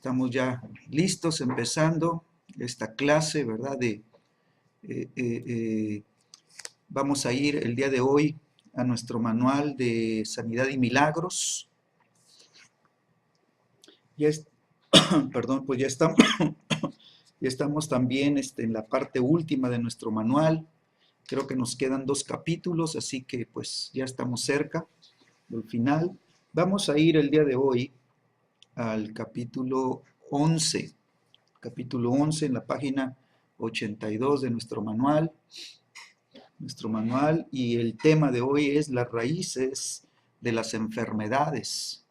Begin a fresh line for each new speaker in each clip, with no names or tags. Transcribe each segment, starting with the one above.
Estamos ya listos, empezando esta clase, ¿verdad? Eh, eh, eh, Vamos a ir el día de hoy a nuestro manual de Sanidad y Milagros. Ya es, perdón, pues ya estamos, ya estamos también en la parte última de nuestro manual. Creo que nos quedan 2 capítulos, así que pues ya estamos cerca del final. Vamos a ir el día de hoy al capítulo 11. Capítulo 11 en la página 82 de nuestro manual. Y el tema de hoy es las raíces de las enfermedades.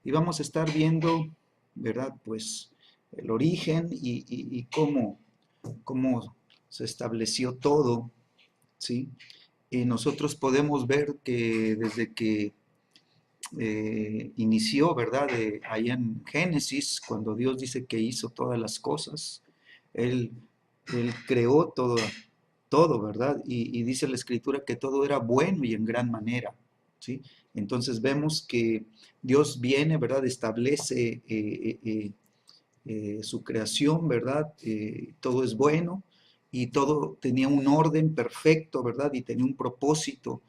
Y vamos a estar viendo, ¿verdad? Pues el origen y cómo se estableció todo, ¿sí? Y nosotros podemos ver que desde que inició, ¿verdad? Ahí en Génesis, cuando Dios dice que hizo todas las cosas, Él, él creó todo, ¿verdad? Y dice la Escritura que todo era bueno y en gran manera, ¿sí? Entonces vemos que Dios viene, ¿verdad? Establece su creación, ¿verdad? Todo es bueno y todo tenía un orden perfecto, ¿verdad? Y tenía un propósito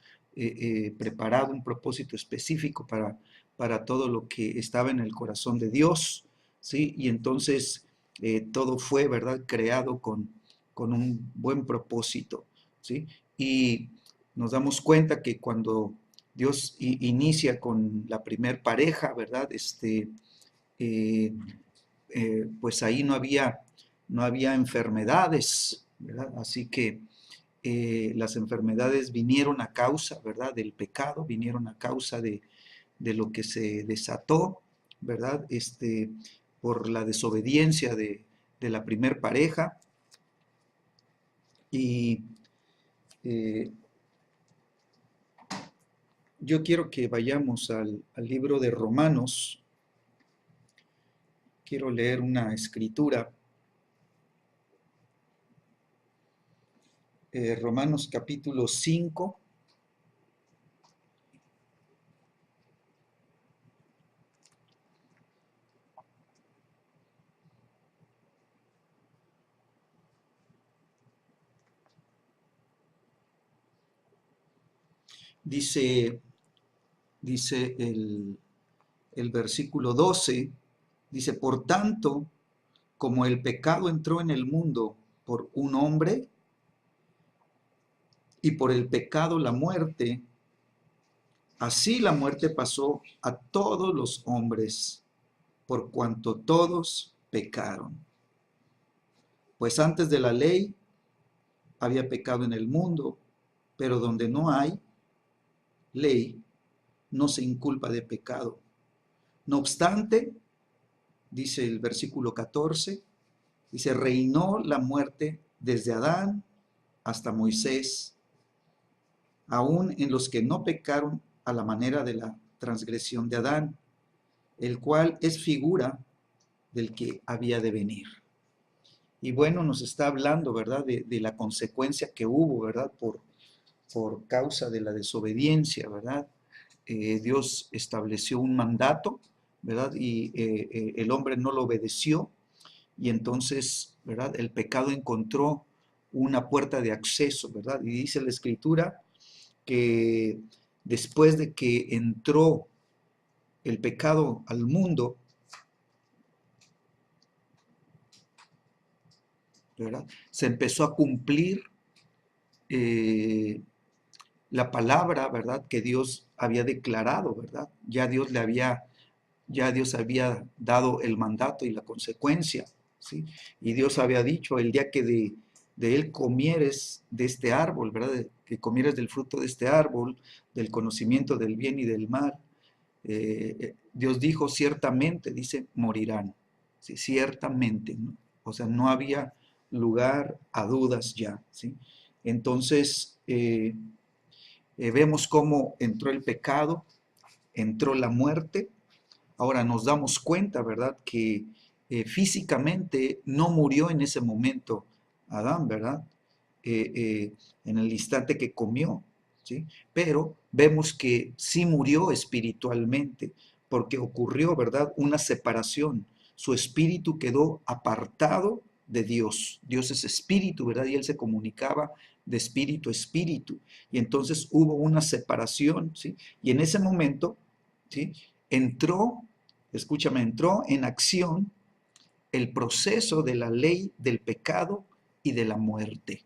preparado, un propósito específico para todo lo que estaba en el corazón de Dios, ¿sí? Y entonces todo fue, ¿verdad? Creado con un buen propósito, ¿sí? Y nos damos cuenta que cuando Dios inicia con la primer pareja, ¿verdad? Eh, pues ahí no había enfermedades, ¿verdad? Así que las enfermedades vinieron a causa, ¿verdad? Del pecado, vinieron a causa de lo que se desató, ¿verdad? Por la desobediencia de la primer pareja. Y eh, yo quiero que vayamos al libro de Romanos. Quiero leer una escritura. Romanos capítulo 5. Dice el versículo 12, dice, por tanto, como el pecado entró en el mundo por un hombre, y por el pecado la muerte, así la muerte pasó a todos los hombres, por cuanto todos pecaron. Pues antes de la ley había pecado en el mundo, pero donde no hay ley, no se inculpa de pecado. No obstante, dice el versículo 14, dice, reinó la muerte desde Adán hasta Moisés, aún en los que no pecaron a la manera de la transgresión de Adán, el cual es figura del que había de venir. Y bueno, nos está hablando, ¿verdad?, de la consecuencia que hubo, ¿verdad?, por causa de la desobediencia, ¿verdad? Dios estableció un mandato, ¿verdad? Y el hombre no lo obedeció, y entonces, ¿verdad? El pecado encontró una puerta de acceso, ¿verdad? Y dice la Escritura que después de que entró el pecado al mundo, ¿verdad? Se empezó a cumplir eh, la palabra, ¿verdad? Que Dios había declarado, ¿verdad? Ya Dios había dado el mandato y la consecuencia, ¿sí? Y Dios había dicho, el día que de él comieres de este árbol, ¿verdad? Que comieres del fruto de este árbol, del conocimiento del bien y del mal, Dios dijo, ciertamente, dice, morirán, ¿sí? Ciertamente, ¿no? O sea, no había lugar a dudas ya, ¿sí? Entonces, vemos cómo entró el pecado, entró la muerte. Ahora nos damos cuenta, ¿verdad?, que físicamente no murió en ese momento Adán, ¿verdad? En el instante que comió, ¿sí? Pero vemos que sí murió espiritualmente, porque ocurrió, ¿verdad?, una separación su espíritu quedó apartado de Dios. Dios es espíritu, ¿verdad? Y él se comunicaba de espíritu a espíritu. Y entonces hubo una separación, ¿sí? Y en ese momento, ¿sí? Entró, escúchame, entró en acción el proceso de la ley del pecado y de la muerte,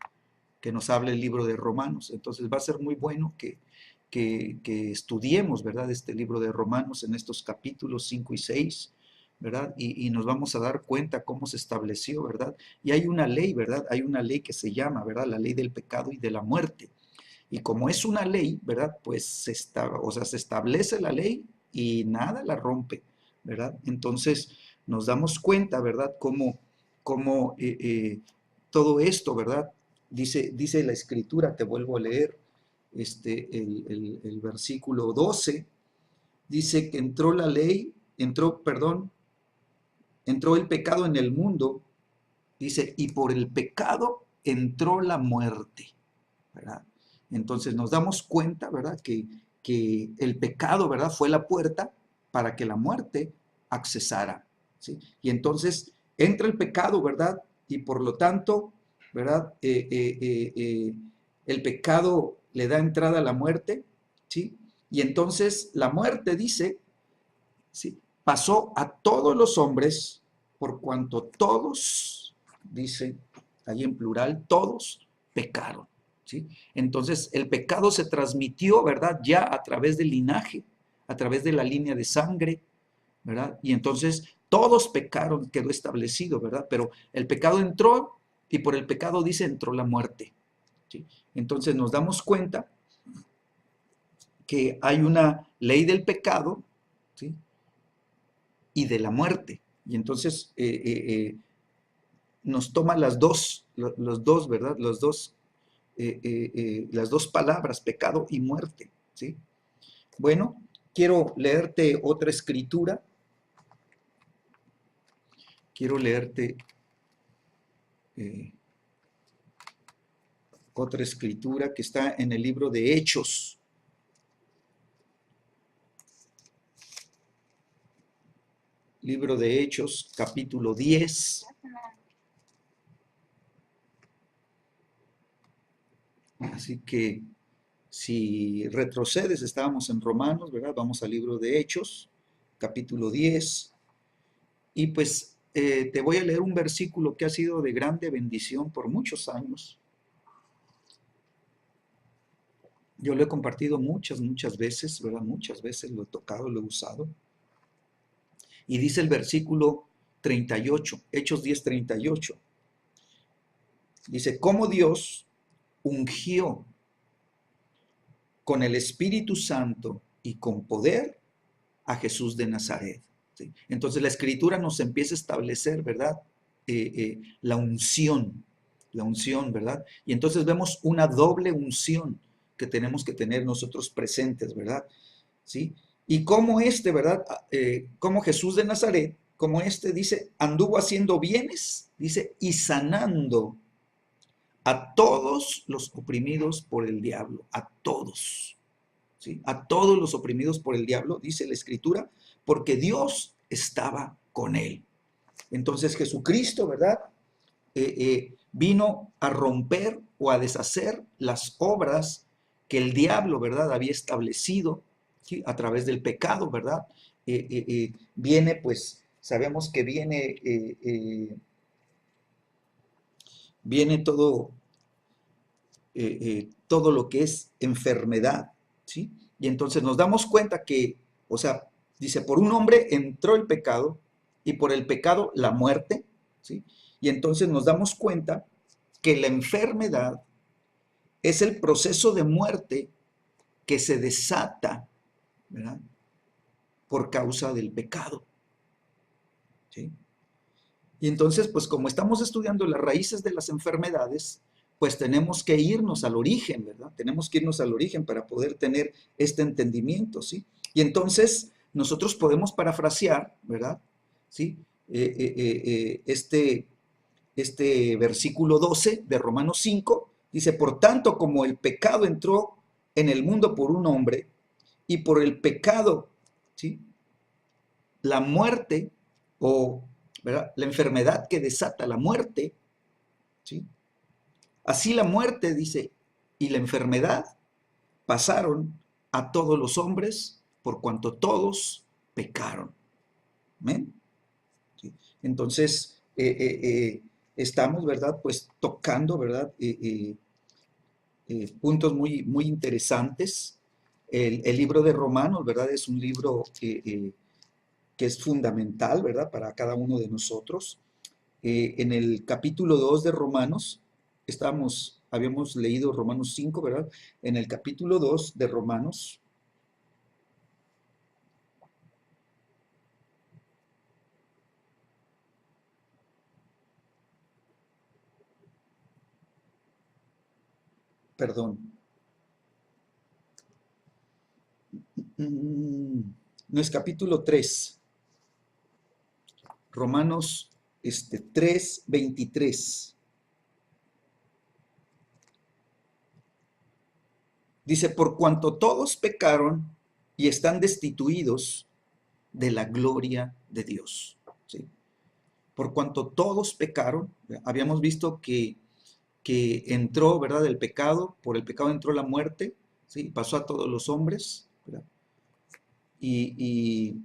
que nos habla el libro de Romanos. Entonces va a ser muy bueno que estudiemos, ¿verdad?, este libro de Romanos en estos capítulos 5 y 6, ¿verdad? Y nos vamos a dar cuenta cómo se estableció, ¿verdad? Y hay una ley, ¿verdad? Hay una ley que se llama, ¿verdad?, la ley del pecado y de la muerte. Y como es una ley, ¿verdad?, pues se establece la ley y nada la rompe, ¿verdad? Entonces nos damos cuenta, ¿verdad?, cómo todo esto, ¿verdad? Dice la escritura, te vuelvo a leer, el versículo 12, dice que entró el pecado en el mundo, dice, y por el pecado entró la muerte, ¿verdad? Entonces nos damos cuenta, ¿verdad?, que el pecado, ¿verdad?, fue la puerta para que la muerte accesara, ¿sí? Y entonces entra el pecado, ¿verdad? Y por lo tanto, ¿verdad? El pecado le da entrada a la muerte, ¿sí? Y entonces la muerte, dice, ¿sí?, pasó a todos los hombres, por cuanto todos, dice ahí en plural, todos pecaron, ¿sí? Entonces el pecado se transmitió, ¿verdad?, ya a través del linaje, a través de la línea de sangre, ¿verdad? Y entonces todos pecaron, quedó establecido, ¿verdad? Pero el pecado entró y por el pecado, dice, entró la muerte, ¿sí? Entonces nos damos cuenta que hay una ley del pecado, ¿sí?, y de la muerte. Y entonces nos toma los dos, ¿verdad? Las dos palabras, pecado y muerte, ¿sí? Bueno, quiero leerte otra escritura. Quiero leerte otra escritura que está en el libro de Hechos. Libro de Hechos, capítulo 10. Así que si retrocedes, estábamos en Romanos, ¿verdad? Vamos al libro de Hechos, capítulo 10. Y pues te voy a leer un versículo que ha sido de grande bendición por muchos años. Yo lo he compartido muchas veces, ¿verdad? Muchas veces lo he tocado, lo he usado. Y dice el versículo 38, Hechos 10, 38. Dice, cómo Dios ungió con el Espíritu Santo y con poder a Jesús de Nazaret. ¿Sí? Entonces la Escritura nos empieza a establecer, ¿verdad? La unción, ¿verdad? Y entonces vemos una doble unción que tenemos que tener nosotros presentes, ¿verdad? ¿Sí? Y como ¿verdad? Como Jesús de Nazaret, como dice, anduvo haciendo bienes, dice, y sanando a todos los oprimidos por el diablo, a todos, ¿sí? A todos los oprimidos por el diablo, dice la Escritura, porque Dios estaba con él. Entonces Jesucristo, ¿verdad? Vino a romper o a deshacer las obras que el diablo, ¿verdad?, había establecido, ¿sí?, a través del pecado, ¿verdad? Viene, pues, sabemos que viene todo lo que es enfermedad, ¿sí? Y entonces nos damos cuenta que, o sea, dice, por un hombre entró el pecado y por el pecado la muerte, ¿sí? Y entonces nos damos cuenta que la enfermedad es el proceso de muerte que se desata, ¿verdad?, por causa del pecado, ¿sí? Y entonces, pues como estamos estudiando las raíces de las enfermedades, pues tenemos que irnos al origen, ¿verdad? Tenemos que irnos al origen para poder tener este entendimiento, ¿sí? Y entonces nosotros podemos parafrasear, ¿verdad? ¿Sí? Este versículo 12 de Romanos 5, dice, por tanto, como el pecado entró en el mundo por un hombre, y por el pecado, ¿sí?, la muerte o ¿verdad? La enfermedad que desata la muerte, ¿sí? Así la muerte, dice, y la enfermedad pasaron a todos los hombres por cuanto todos pecaron. ¿Amén? ¿Sí? Entonces, estamos, ¿verdad? Pues tocando, ¿verdad? Puntos muy, muy interesantes. El libro de Romanos, ¿verdad? Es un libro que es fundamental, ¿verdad? Para cada uno de nosotros. En el capítulo 2 de Romanos, habíamos leído Romanos 5, ¿verdad? En el capítulo 2 de Romanos, perdón, no es capítulo 3, Romanos 3, 23. Dice, por cuanto todos pecaron y están destituidos de la gloria de Dios. ¿Sí? Por cuanto todos pecaron, habíamos visto que entró, ¿verdad? El pecado, por el pecado entró la muerte, ¿sí? Pasó a todos los hombres, ¿verdad? Y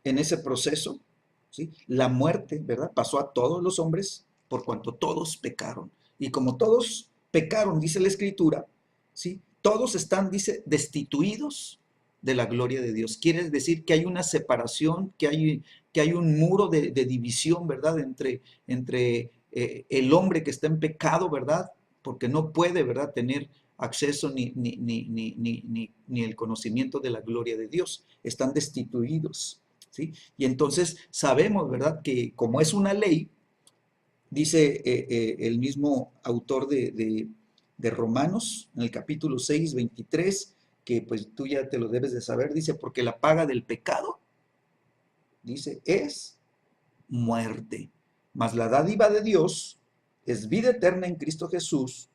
en ese proceso, ¿sí? La muerte, ¿verdad? Pasó a todos los hombres por cuanto todos pecaron. Y como todos pecaron, dice la Escritura, ¿sí? Todos están, dice, destituidos de la gloria de Dios. Quiere decir que hay una separación, que hay un muro de división, ¿verdad? Entre el hombre que está en pecado, ¿verdad? Porque no puede, ¿verdad? Tener acceso ni el conocimiento de la gloria de Dios. Están destituidos. ¿Sí? Y entonces sabemos, ¿verdad?, que como es una ley, dice el mismo autor de Romanos, en el capítulo 6, 23, que pues tú ya te lo debes de saber, dice, porque la paga del pecado, dice, es muerte, mas la dádiva de Dios es vida eterna en Cristo Jesús,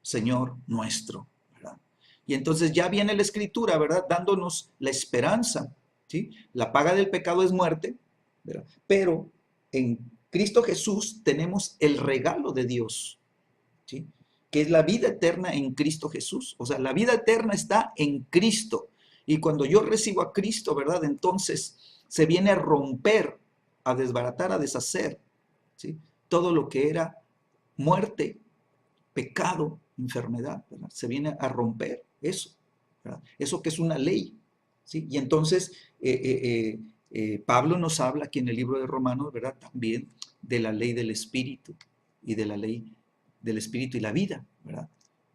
Señor nuestro, ¿verdad? Y entonces ya viene la Escritura, ¿verdad?, dándonos la esperanza, ¿sí? La paga del pecado es muerte, ¿verdad? Pero en Cristo Jesús tenemos el regalo de Dios, ¿sí? Que es la vida eterna en Cristo Jesús. O sea, la vida eterna está en Cristo. Y cuando yo recibo a Cristo, ¿verdad? Entonces se viene a romper, a desbaratar, a deshacer, ¿sí? Todo lo que era muerte, pecado, enfermedad, ¿verdad? Se viene a romper eso, ¿verdad? Eso que es una ley, ¿sí? Y entonces Pablo nos habla aquí en el libro de Romanos, ¿verdad? También de la ley del Espíritu y de la ley del Espíritu y la vida, ¿verdad?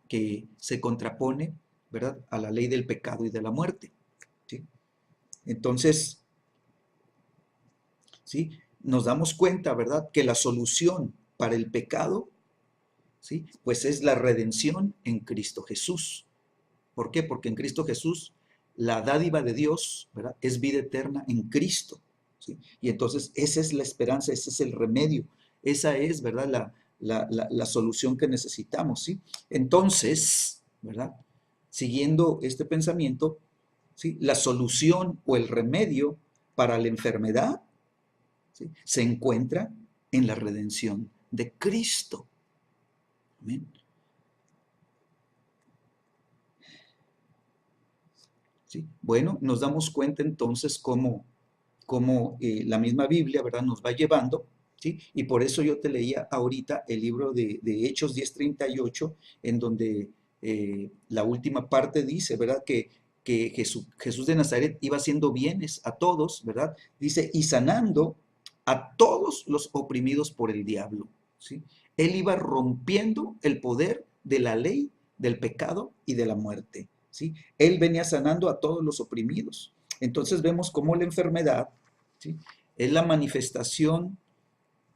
Que se contrapone, ¿verdad? A la ley del pecado y de la muerte, ¿sí? Entonces, ¿sí? Nos damos cuenta, ¿verdad? Que la solución para el pecado, ¿sí? Pues es la redención en Cristo Jesús. ¿Por qué? Porque en Cristo Jesús la dádiva de Dios, ¿verdad?, es vida eterna en Cristo, ¿sí? Y entonces esa es la esperanza, ese es el remedio, esa es, ¿verdad?, la solución que necesitamos, ¿sí? Entonces, ¿verdad?, siguiendo este pensamiento, ¿sí?, la solución o el remedio para la enfermedad, ¿sí?, se encuentra en la redención de Cristo. ¿Amén? ¿Sí? Bueno, nos damos cuenta entonces cómo la misma Biblia, ¿verdad?, nos va llevando, ¿sí? Y por eso yo te leía ahorita el libro de Hechos 10:38, en donde la última parte dice, ¿verdad?, que Jesús de Nazaret iba haciendo bienes a todos, ¿verdad? Dice, y sanando a todos los oprimidos por el diablo, ¿sí? Él iba rompiendo el poder de la ley, del pecado y de la muerte, ¿sí? Él venía sanando a todos los oprimidos. Entonces vemos cómo la enfermedad, ¿sí?, es la manifestación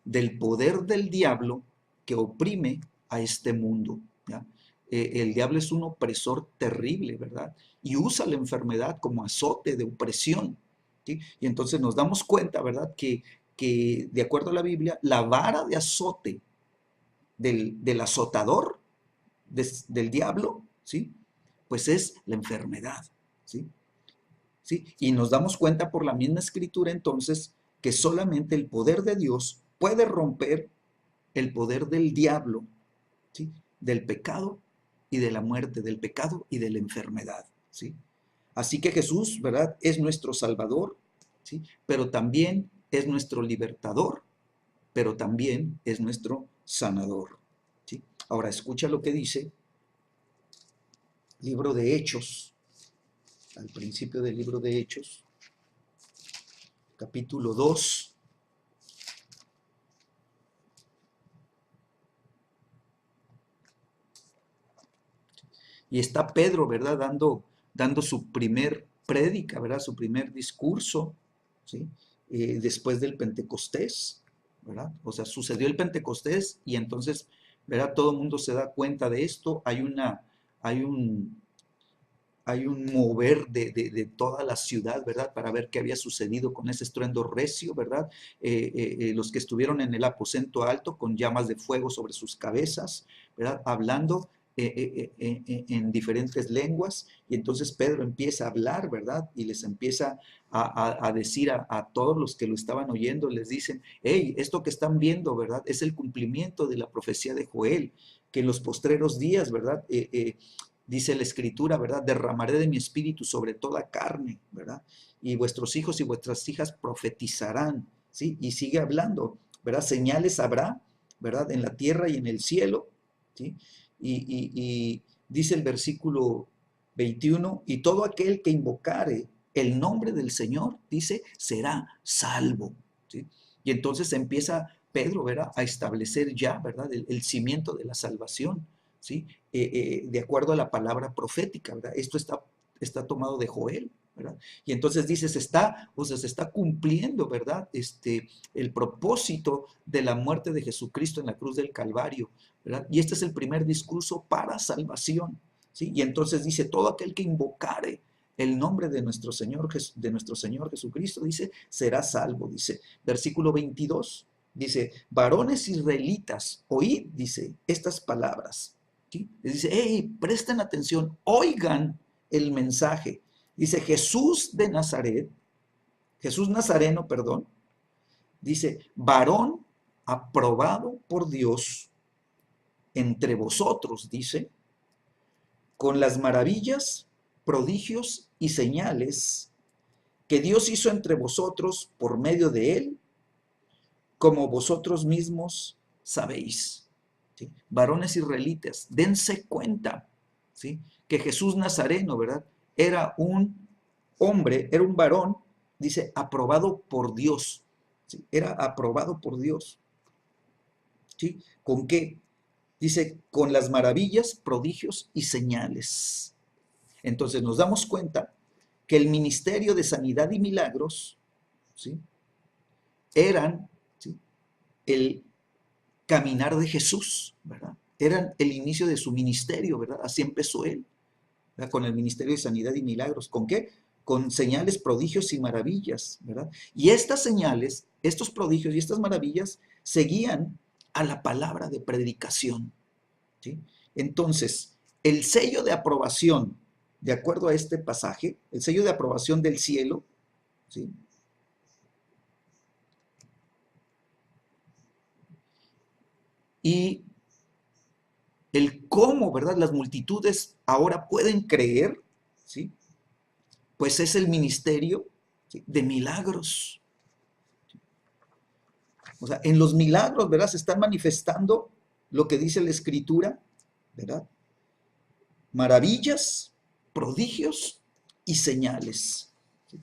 del poder del diablo que oprime a este mundo, ¿ya? El diablo es un opresor terrible, ¿verdad? Y usa la enfermedad como azote de opresión, ¿sí? Y entonces nos damos cuenta, ¿verdad?, que de acuerdo a la Biblia, la vara de azote del azotador, del diablo, ¿sí?, pues es la enfermedad, ¿sí? ¿Sí? Y nos damos cuenta por la misma escritura entonces que solamente el poder de Dios puede romper el poder del diablo, ¿sí? Del pecado y de la muerte, del pecado y de la enfermedad, ¿sí? Así que Jesús, ¿verdad? Es nuestro Salvador, ¿sí? Pero también es nuestro libertador, pero también es nuestro sanador, ¿sí? Ahora escucha lo que dice libro de Hechos, al principio del libro de Hechos, capítulo 2. Y está Pedro, ¿verdad? Dando su primer prédica, ¿verdad? Su primer discurso, ¿sí? Después del Pentecostés, ¿verdad? O sea, sucedió el Pentecostés y entonces, ¿verdad? Todo el mundo se da cuenta de esto. Hay un mover de toda la ciudad, ¿verdad? Para ver qué había sucedido con ese estruendo recio, ¿verdad? Los que estuvieron en el aposento alto con llamas de fuego sobre sus cabezas, ¿verdad? Hablando en diferentes lenguas, y entonces Pedro empieza a hablar, ¿verdad? Y les empieza a decir a todos los que lo estaban oyendo, les dicen, hey, esto que están viendo, ¿verdad? Es el cumplimiento de la profecía de Joel, que en los postreros días, ¿verdad? Dice la Escritura, ¿verdad? Derramaré de mi espíritu sobre toda carne, ¿verdad? Y vuestros hijos y vuestras hijas profetizarán, ¿sí? Y sigue hablando, ¿verdad? Señales habrá, ¿verdad? En la tierra y en el cielo, ¿sí? Y dice el versículo 21, y todo aquel que invocare el nombre del Señor, dice, será salvo, ¿sí? Y entonces empieza Pedro, ¿verdad? A establecer ya, ¿verdad? El cimiento de la salvación, ¿sí? De acuerdo a la palabra profética, ¿verdad? Esto está tomado de Joel, ¿verdad? Y entonces dice, se está cumpliendo, ¿verdad? El propósito de la muerte de Jesucristo en la cruz del Calvario, ¿verdad? Y este es el primer discurso para salvación, ¿sí? Y entonces dice, todo aquel que invocare el nombre de nuestro Señor Jesucristo, dice, será salvo, dice. Versículo 22, dice, varones israelitas, oíd, dice, estas palabras. ¿Sí? Les dice, hey, presten atención, oigan el mensaje. Dice, Jesús Nazareno, perdón, dice, varón aprobado por Dios entre vosotros, dice, con las maravillas, prodigios y señales que Dios hizo entre vosotros por medio de él, como vosotros mismos sabéis. ¿Sí? Varones israelitas, dense cuenta, ¿sí? Que Jesús Nazareno, ¿verdad? Era un hombre, era un varón, dice, aprobado por Dios. ¿Sí? Era aprobado por Dios. ¿Sí? ¿Con qué? Dice, con las maravillas, prodigios y señales. Entonces nos damos cuenta que el ministerio de sanidad y milagros, ¿sí? Eran, ¿sí? El caminar de Jesús, ¿verdad? Eran el inicio de su ministerio, ¿verdad? Así empezó él, ¿verdad? Con el ministerio de sanidad y milagros. ¿Con qué? Con señales, prodigios y maravillas, ¿verdad? Y estas señales, estos prodigios y estas maravillas seguían a la palabra de predicación, ¿sí? Entonces, el sello de aprobación, de acuerdo a este pasaje, el sello de aprobación del cielo, ¿sí? Y el cómo, ¿verdad? Las multitudes ahora pueden creer, ¿sí? Pues es el ministerio, ¿sí? De milagros. O sea, en los milagros, ¿verdad? Se están manifestando lo que dice la Escritura, ¿verdad? Maravillas, prodigios y señales. ¿Sí?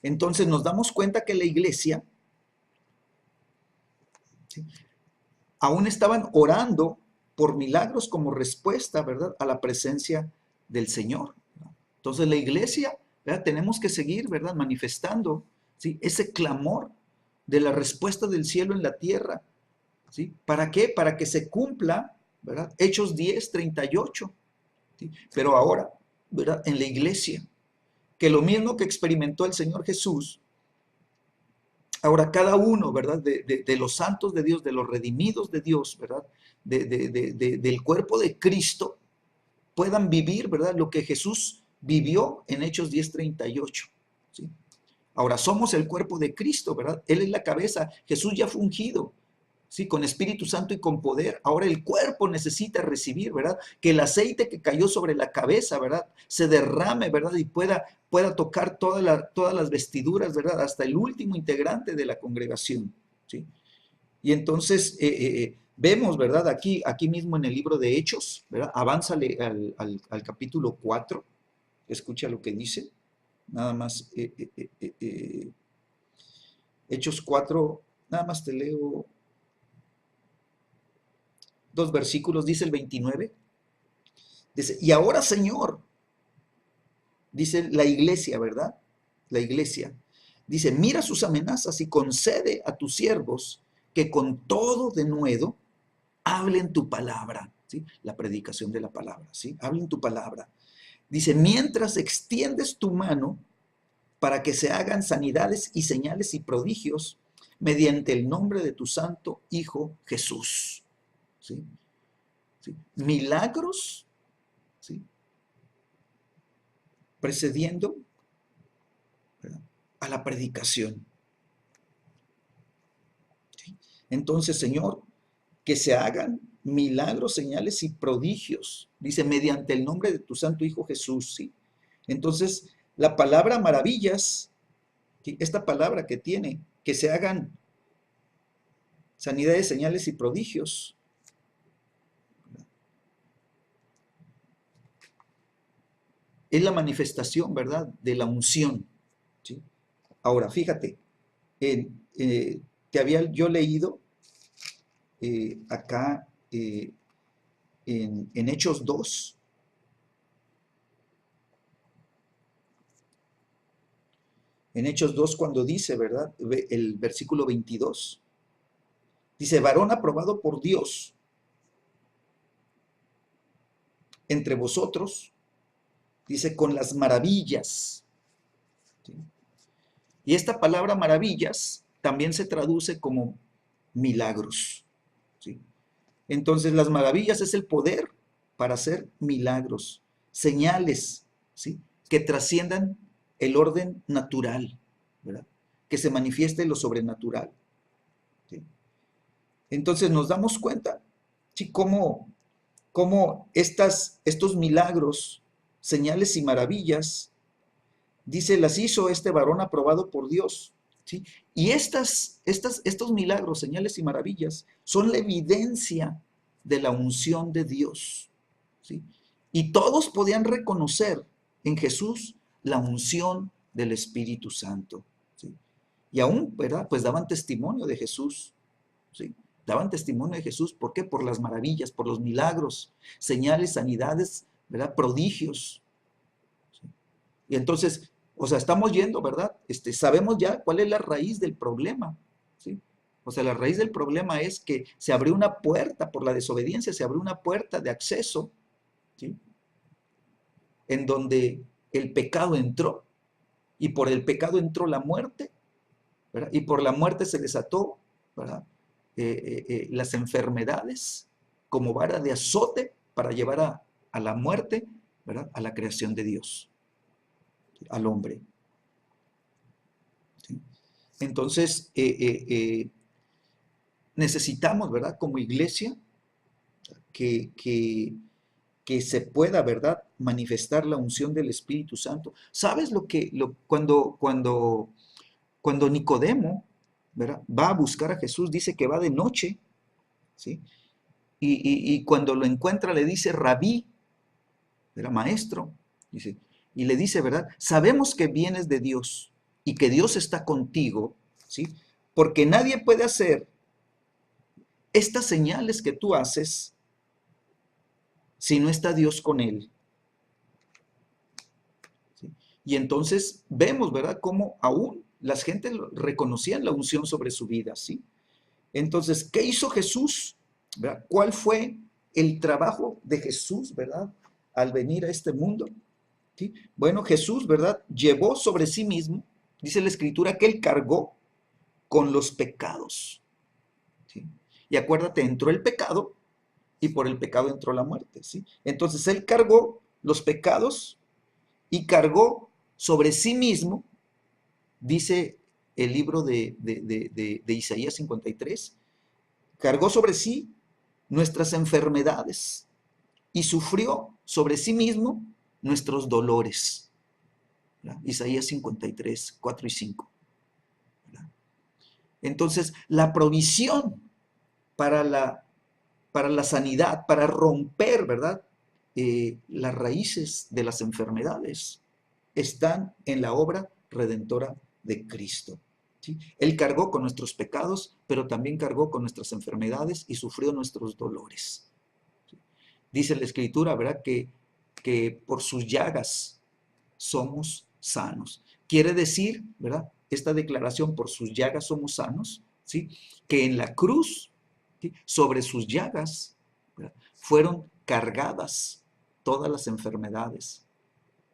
Entonces nos damos cuenta que la iglesia, ¿sí? Aún estaban orando por milagros como respuesta, ¿verdad? A la presencia del Señor. Entonces la iglesia, ¿verdad? Tenemos que seguir, ¿verdad? Manifestando, ¿sí? Ese clamor de la respuesta del cielo en la tierra, ¿sí? ¿Para qué? Para que se cumpla, ¿verdad? Hechos 10:38, ¿sí? Pero ahora, ¿verdad? En la iglesia, que lo mismo que experimentó el Señor Jesús, ahora cada uno, ¿verdad? De los santos de Dios, de los redimidos de Dios, ¿verdad? Del cuerpo de Cristo, puedan vivir, ¿verdad? Lo que Jesús vivió en Hechos 10:38, ¿sí? Ahora somos el cuerpo de Cristo, ¿verdad? Él es la cabeza, Jesús ya fue ungido, ¿sí? Con Espíritu Santo y con poder. Ahora el cuerpo necesita recibir, ¿verdad? Que el aceite que cayó sobre la cabeza, ¿verdad? Se derrame, ¿verdad? Y pueda tocar todas las vestiduras, ¿verdad? Hasta el último integrante de la congregación, ¿sí? Y entonces vemos, ¿verdad? Aquí mismo en el libro de Hechos, ¿verdad? Avánzale al capítulo 4, escucha lo que dice, nada más, Hechos 4, nada más te leo dos versículos, dice el 29, dice, y ahora Señor, dice la iglesia, ¿verdad? La iglesia, dice, mira sus amenazas y concede a tus siervos que con todo denuedo hablen tu palabra, ¿sí? La predicación de la palabra, ¿sí? Hablen tu palabra. Dice, mientras extiendes tu mano para que se hagan sanidades y señales y prodigios mediante el nombre de tu santo Hijo Jesús, ¿sí? ¿Sí? Milagros, ¿sí? Precediendo, ¿verdad?, a la predicación, ¿sí? Entonces, Señor, que se hagan milagros, señales y prodigios, dice, mediante el nombre de tu santo Hijo Jesús, ¿sí? Entonces, la palabra maravillas, ¿sí?, esta palabra que tiene, que se hagan sanidades, señales y prodigios, es la manifestación, ¿verdad?, de la unción, ¿sí? Ahora, fíjate, te había yo leído acá en Hechos 2, en Hechos 2 cuando dice, ¿verdad?, el versículo 22, dice, varón aprobado por Dios entre vosotros, dice, con las maravillas, ¿sí? Y esta palabra maravillas también se traduce como milagros, ¿sí? Entonces las maravillas es el poder para hacer milagros, señales, ¿sí?, que trasciendan el orden natural, ¿verdad?, que se manifieste lo sobrenatural, ¿sí? Entonces nos damos cuenta, ¿sí?, cómo estos milagros, señales y maravillas, dice, las hizo este varón aprobado por Dios, ¿sí? Y estos milagros, señales y maravillas son la evidencia de la unción de Dios, ¿sí? Y todos podían reconocer en Jesús la unción del Espíritu Santo, ¿sí? Y aún, ¿verdad?, pues daban testimonio de Jesús, ¿sí? Daban testimonio de Jesús, ¿por qué? Por las maravillas, por los milagros, señales, sanidades, ¿verdad?, prodigios, ¿sí? Y entonces, o sea, estamos yendo, ¿verdad? Sabemos ya cuál es la raíz del problema, ¿sí? O sea, la raíz del problema es que se abrió una puerta por la desobediencia, se abrió una puerta de acceso, ¿sí?, en donde el pecado entró y por el pecado entró la muerte, ¿verdad? Y por la muerte se desató, ¿verdad?, las enfermedades como vara de azote para llevar a la muerte, ¿verdad?, a la creación de Dios, al hombre, ¿sí? Entonces, necesitamos, ¿verdad?, como iglesia, que, que, que se pueda, ¿verdad?, manifestar la unción del Espíritu Santo. ¿Sabes cuando Nicodemo, ¿verdad?, va a buscar a Jesús, dice que va de noche, ¿sí? Y cuando lo encuentra le dice, Rabí, era maestro, dice, y le dice, ¿verdad?, sabemos que vienes de Dios y que Dios está contigo, ¿sí? Porque nadie puede hacer estas señales que tú haces si no está Dios con él, ¿sí? Y entonces vemos, ¿verdad?, cómo aún las gentes reconocían la unción sobre su vida, ¿sí? Entonces, ¿qué hizo Jesús? ¿Verdad? ¿Cuál fue el trabajo de Jesús, ¿verdad?, al venir a este mundo? ¿Sí? Bueno, Jesús, ¿verdad?, llevó sobre sí mismo, dice la Escritura, que él cargó con los pecados, ¿sí? Y acuérdate, entró el pecado y por el pecado entró la muerte, ¿sí? Entonces él cargó los pecados y cargó sobre sí mismo, Dice el libro de Isaías 53, cargó sobre sí nuestras enfermedades y sufrió sobre sí mismo nuestros dolores. ¿Verdad? Isaías 53, 4 y 5. ¿Verdad? Entonces, la provisión para la sanidad, para romper, ¿verdad? Las raíces de las enfermedades están en la obra redentora de Cristo. ¿Sí? Él cargó con nuestros pecados, pero también cargó con nuestras enfermedades y sufrió nuestros dolores. ¿Sí? Dice la Escritura, ¿verdad? Que por sus llagas somos sanos. Quiere decir, ¿verdad? Esta declaración, por sus llagas somos sanos, ¿sí? Que en la cruz, ¿sí? Sobre sus llagas, ¿verdad? Fueron cargadas todas las enfermedades,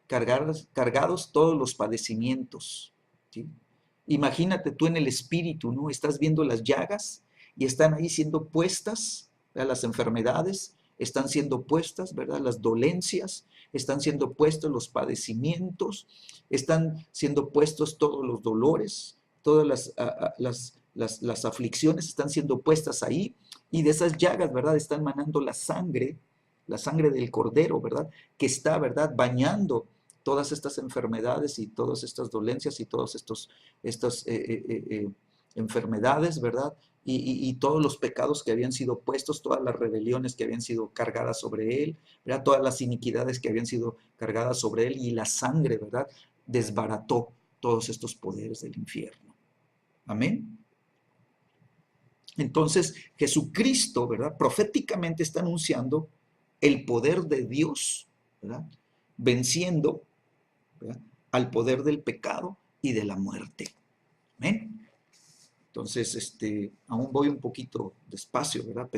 cargados todos los padecimientos, ¿sí? Imagínate tú en el espíritu, ¿no? Estás viendo las llagas y están ahí siendo puestas, ¿verdad? Las enfermedades, están siendo puestas, ¿verdad? Las dolencias, están siendo puestos los padecimientos, están siendo puestos todos los dolores, todas las aflicciones están siendo puestas ahí, y de esas llagas, ¿verdad? Están manando la sangre del cordero, ¿verdad? Que está, ¿verdad? Bañando todas estas enfermedades y todas estas dolencias y todas estas enfermedades, ¿verdad? Y todos los pecados que habían sido puestos, todas las rebeliones que habían sido cargadas sobre él, ¿verdad? Todas las iniquidades que habían sido cargadas sobre él, y la sangre, ¿verdad? Desbarató todos estos poderes del infierno. Amén. Entonces, Jesucristo, ¿verdad? Proféticamente está anunciando el poder de Dios, ¿verdad? Venciendo, ¿verdad? Al poder del pecado y de la muerte. Amén. Entonces, aún voy un poquito despacio, ¿verdad?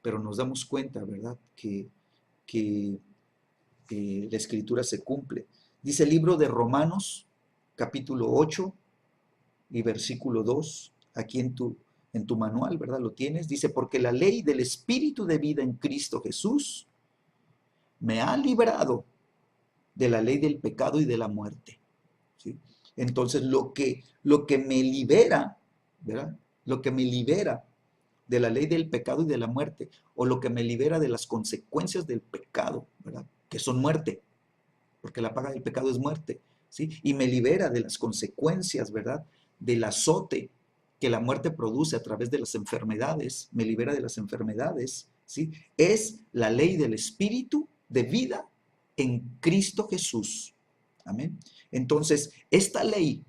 Pero nos damos cuenta, ¿verdad? Que la escritura se cumple. Dice el libro de Romanos, capítulo 8 y versículo 2, aquí en tu manual, ¿verdad? Lo tienes. Dice, porque la ley del Espíritu de vida en Cristo Jesús me ha librado de la ley del pecado y de la muerte. ¿Sí? Entonces, lo que me libera, ¿verdad? Lo que me libera de la ley del pecado y de la muerte, o lo que me libera de las consecuencias del pecado, ¿verdad? Que son muerte, porque la paga del pecado es muerte, ¿sí? Y me libera de las consecuencias, ¿verdad? Del azote que la muerte produce a través de las enfermedades, me libera de las enfermedades, ¿sí? Es la ley del Espíritu de vida en Cristo Jesús. Amén. Entonces, esta ley,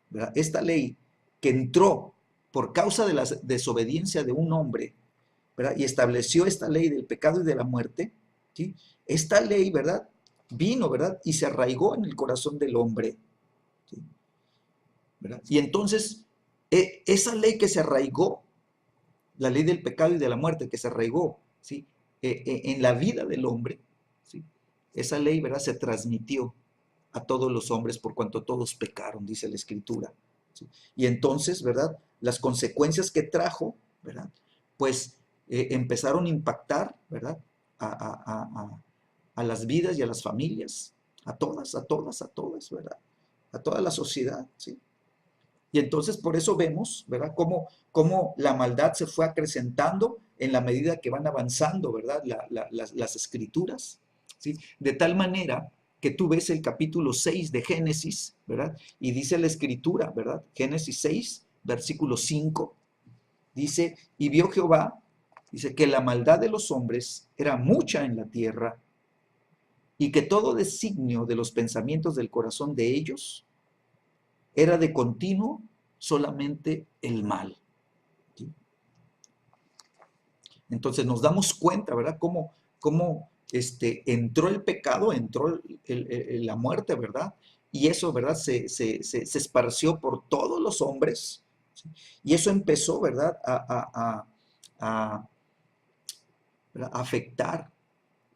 ¿verdad? Esta ley que entró por causa de la desobediencia de un hombre, ¿verdad? Y estableció esta ley del pecado y de la muerte, ¿sí? Esta ley, ¿verdad? Vino, ¿verdad? Y se arraigó en el corazón del hombre, ¿sí? ¿Verdad? Y entonces, esa ley que se arraigó, la ley del pecado y de la muerte que se arraigó, ¿sí? En la vida del hombre, ¿sí? Esa ley, ¿verdad? Se transmitió a todos los hombres por cuanto todos pecaron, dice la Escritura, ¿sí? Y entonces, ¿verdad? Las consecuencias que trajo, ¿verdad? Pues empezaron a impactar, ¿verdad? A las vidas y a las familias, a todas, ¿verdad? A toda la sociedad, ¿sí? Y entonces por eso vemos, ¿verdad? Cómo la maldad se fue acrecentando en la medida que van avanzando, ¿verdad? Las escrituras, ¿sí? De tal manera que tú ves el capítulo 6 de Génesis, ¿verdad? Y dice la escritura, ¿verdad? Génesis 6, versículo 5, dice, y vio Jehová, dice, que la maldad de los hombres era mucha en la tierra, y que todo designio de los pensamientos del corazón de ellos era de continuo solamente el mal. ¿Sí? Entonces nos damos cuenta, ¿verdad? Cómo entró el pecado, entró la muerte, ¿verdad? Y eso, ¿verdad? Se esparció por todos los hombres. ¿Sí? Y eso empezó, ¿verdad? A afectar,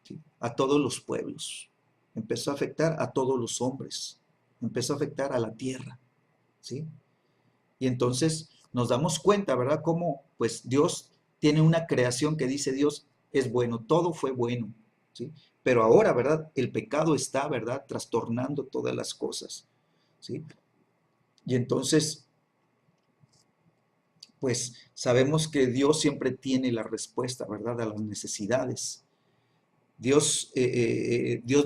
¿sí? A todos los pueblos. Empezó a afectar a todos los hombres. Empezó a afectar a la tierra. ¿Sí? Y entonces nos damos cuenta, ¿verdad? Cómo pues Dios tiene una creación que dice Dios es bueno, todo fue bueno, ¿sí? Pero ahora, ¿verdad? El pecado está, ¿verdad? Trastornando todas las cosas, ¿sí? Y entonces, pues sabemos que Dios siempre tiene la respuesta, ¿verdad?, a las necesidades. Dios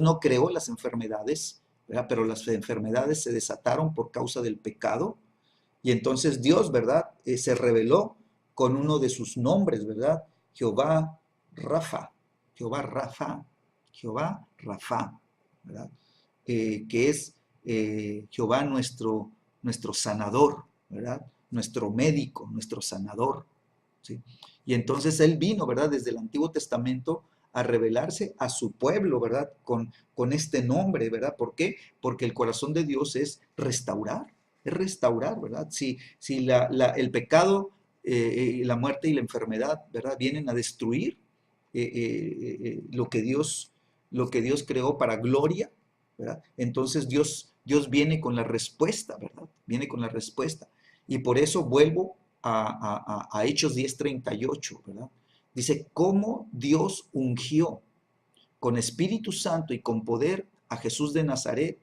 no creó las enfermedades, ¿verdad? Pero las enfermedades se desataron por causa del pecado. Y entonces Dios, ¿verdad? Se reveló con uno de sus nombres, ¿verdad? Jehová Rafa, Jehová Rafa, Jehová Rafa, ¿verdad? Que es Jehová nuestro sanador, ¿verdad? Nuestro médico, nuestro sanador, ¿sí? Y entonces Él vino, ¿verdad? Desde el Antiguo Testamento a revelarse a su pueblo, ¿verdad? Con este nombre, ¿verdad? ¿Por qué? Porque el corazón de Dios es restaurar, ¿verdad? Si el pecado, la muerte y la enfermedad, ¿verdad? Vienen a destruir lo que Dios creó para gloria, ¿verdad? Entonces Dios viene con la respuesta, ¿verdad? Viene con la respuesta. Y por eso vuelvo a Hechos 10:38, ¿verdad? Dice, cómo Dios ungió con Espíritu Santo y con poder a Jesús de Nazaret.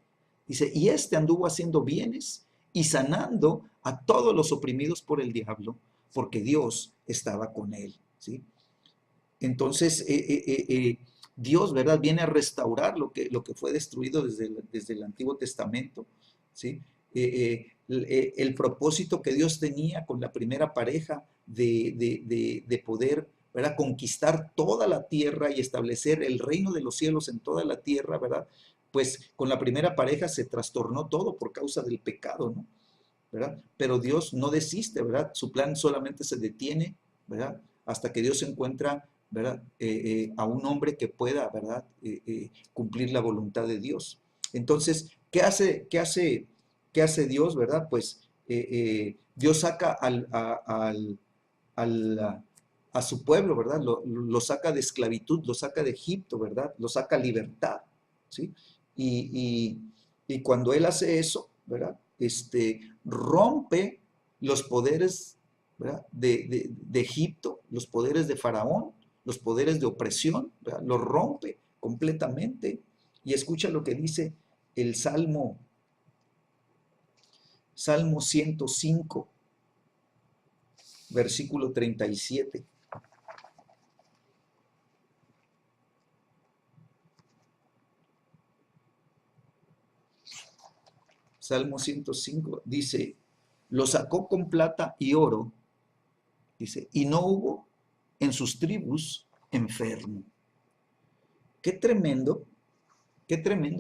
Dice, y este anduvo haciendo bienes y sanando a todos los oprimidos por el diablo, porque Dios estaba con él, ¿sí? Entonces, Dios, ¿verdad?, viene a restaurar lo que fue destruido desde el Antiguo Testamento, ¿sí? El propósito que Dios tenía con la primera pareja de poder, ¿verdad?, conquistar toda la tierra y establecer el reino de los cielos en toda la tierra, ¿verdad? Pues con la primera pareja se trastornó todo por causa del pecado, ¿no? ¿Verdad? Pero Dios no desiste, ¿verdad? Su plan solamente se detiene, ¿verdad? Hasta que Dios encuentra, ¿verdad? A un hombre que pueda, ¿verdad? Cumplir la voluntad de Dios. Entonces, ¿qué hace Dios, verdad? Pues Dios saca al- a su pueblo, ¿verdad? Lo saca de esclavitud, lo saca de Egipto, ¿verdad? Lo saca a libertad, ¿sí? Y, y cuando Él hace eso, ¿verdad? Rompe los poderes, ¿verdad?, de Egipto, los poderes de Faraón, los poderes de opresión, ¿verdad? Los rompe completamente. Y escucha lo que dice el Salmo 105, versículo 37. Salmo 105 dice, lo sacó con plata y oro, dice, y no hubo en sus tribus enfermo. Qué tremendo,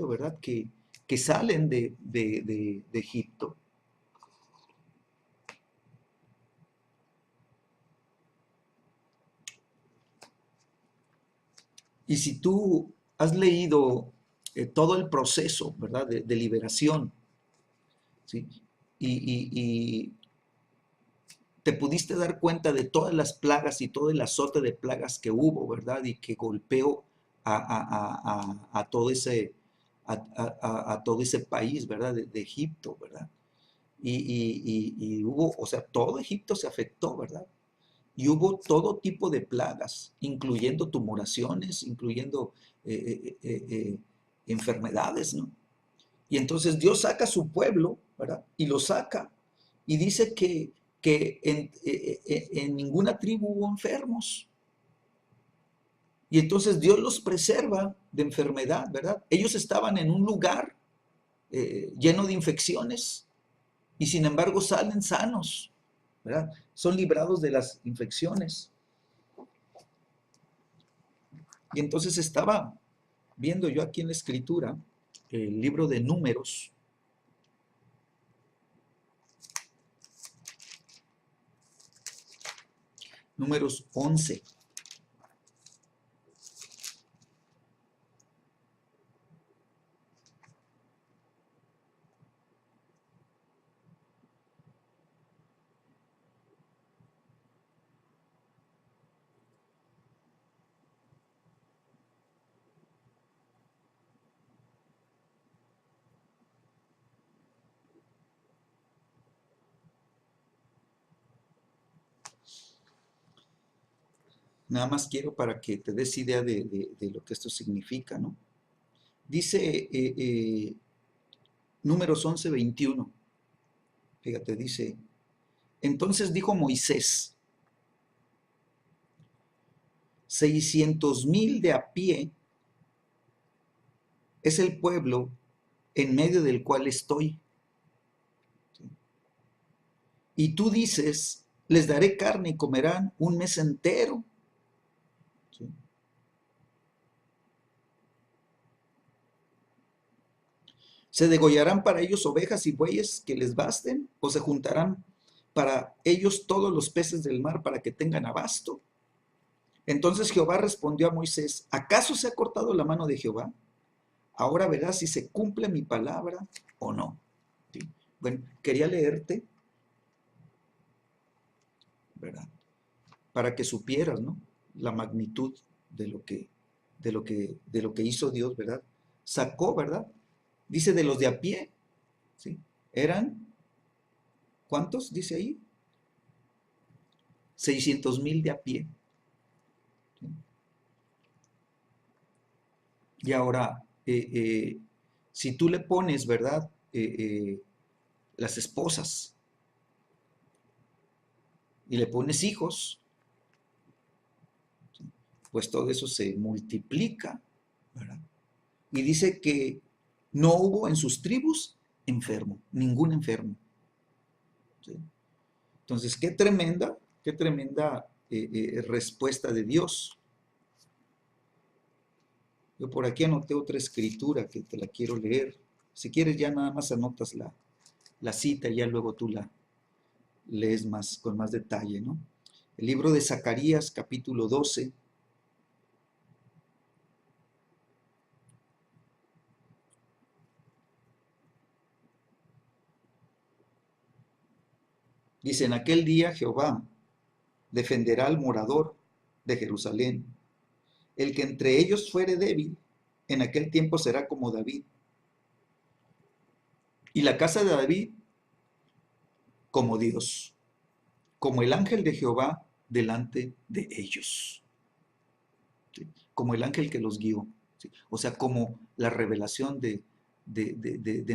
¿verdad? Que salen de Egipto. Y si tú has leído todo el proceso, ¿verdad?, de liberación, ¿sí? Y te pudiste dar cuenta de todas las plagas y todo el azote de plagas que hubo, ¿verdad? Y que golpeó a todo a todo ese país, ¿verdad? De Egipto, ¿verdad? Y hubo, o sea, todo Egipto se afectó, ¿verdad? Y hubo todo tipo de plagas, incluyendo tumoraciones, incluyendo enfermedades, ¿no? Y entonces Dios saca a su pueblo, ¿verdad? Y lo saca. Y dice que en ninguna tribu hubo enfermos. Y entonces Dios los preserva de enfermedad, ¿verdad? Ellos estaban en un lugar lleno de infecciones y sin embargo salen sanos, ¿verdad? Son librados de las infecciones. Y entonces estaba viendo yo aquí en la escritura el libro de Números. Números 11. Nada más quiero para que te des idea de lo que esto significa, ¿no? Dice Números 11:21. Fíjate, dice, entonces dijo Moisés, 600,000 de a pie es el pueblo en medio del cual estoy. Y tú dices, les daré carne y comerán un mes entero. ¿Sí? ¿Se degollarán para ellos ovejas y bueyes que les basten? ¿O se juntarán para ellos todos los peces del mar para que tengan abasto? Entonces Jehová respondió a Moisés, ¿acaso se ha cortado la mano de Jehová? Ahora verás si se cumple mi palabra o no. ¿Sí? Bueno, quería leerte, ¿verdad? Para que supieras, ¿no? La magnitud de lo que hizo Dios, ¿verdad? Sacó, ¿verdad? Dice de los de a pie, ¿sí? Eran, ¿cuántos? Dice ahí, 600,000 de a pie. ¿Sí? Y ahora, si tú le pones, ¿verdad? Las esposas y le pones hijos, ¿sí? Pues todo eso se multiplica, ¿verdad? Y dice que no hubo en sus tribus enfermo, ningún enfermo. ¿Sí? Entonces, qué tremenda respuesta de Dios. Yo por aquí anoté otra escritura que te la quiero leer. Si quieres ya nada más anotas la cita y ya luego tú la lees más, con más detalle, ¿no? El libro de Zacarías, capítulo 12. Dice, en aquel día Jehová defenderá al morador de Jerusalén. El que entre ellos fuere débil, en aquel tiempo será como David. Y la casa de David como Dios, como el ángel de Jehová delante de ellos. ¿Sí? Como el ángel que los guió. ¿Sí? O sea, como la revelación de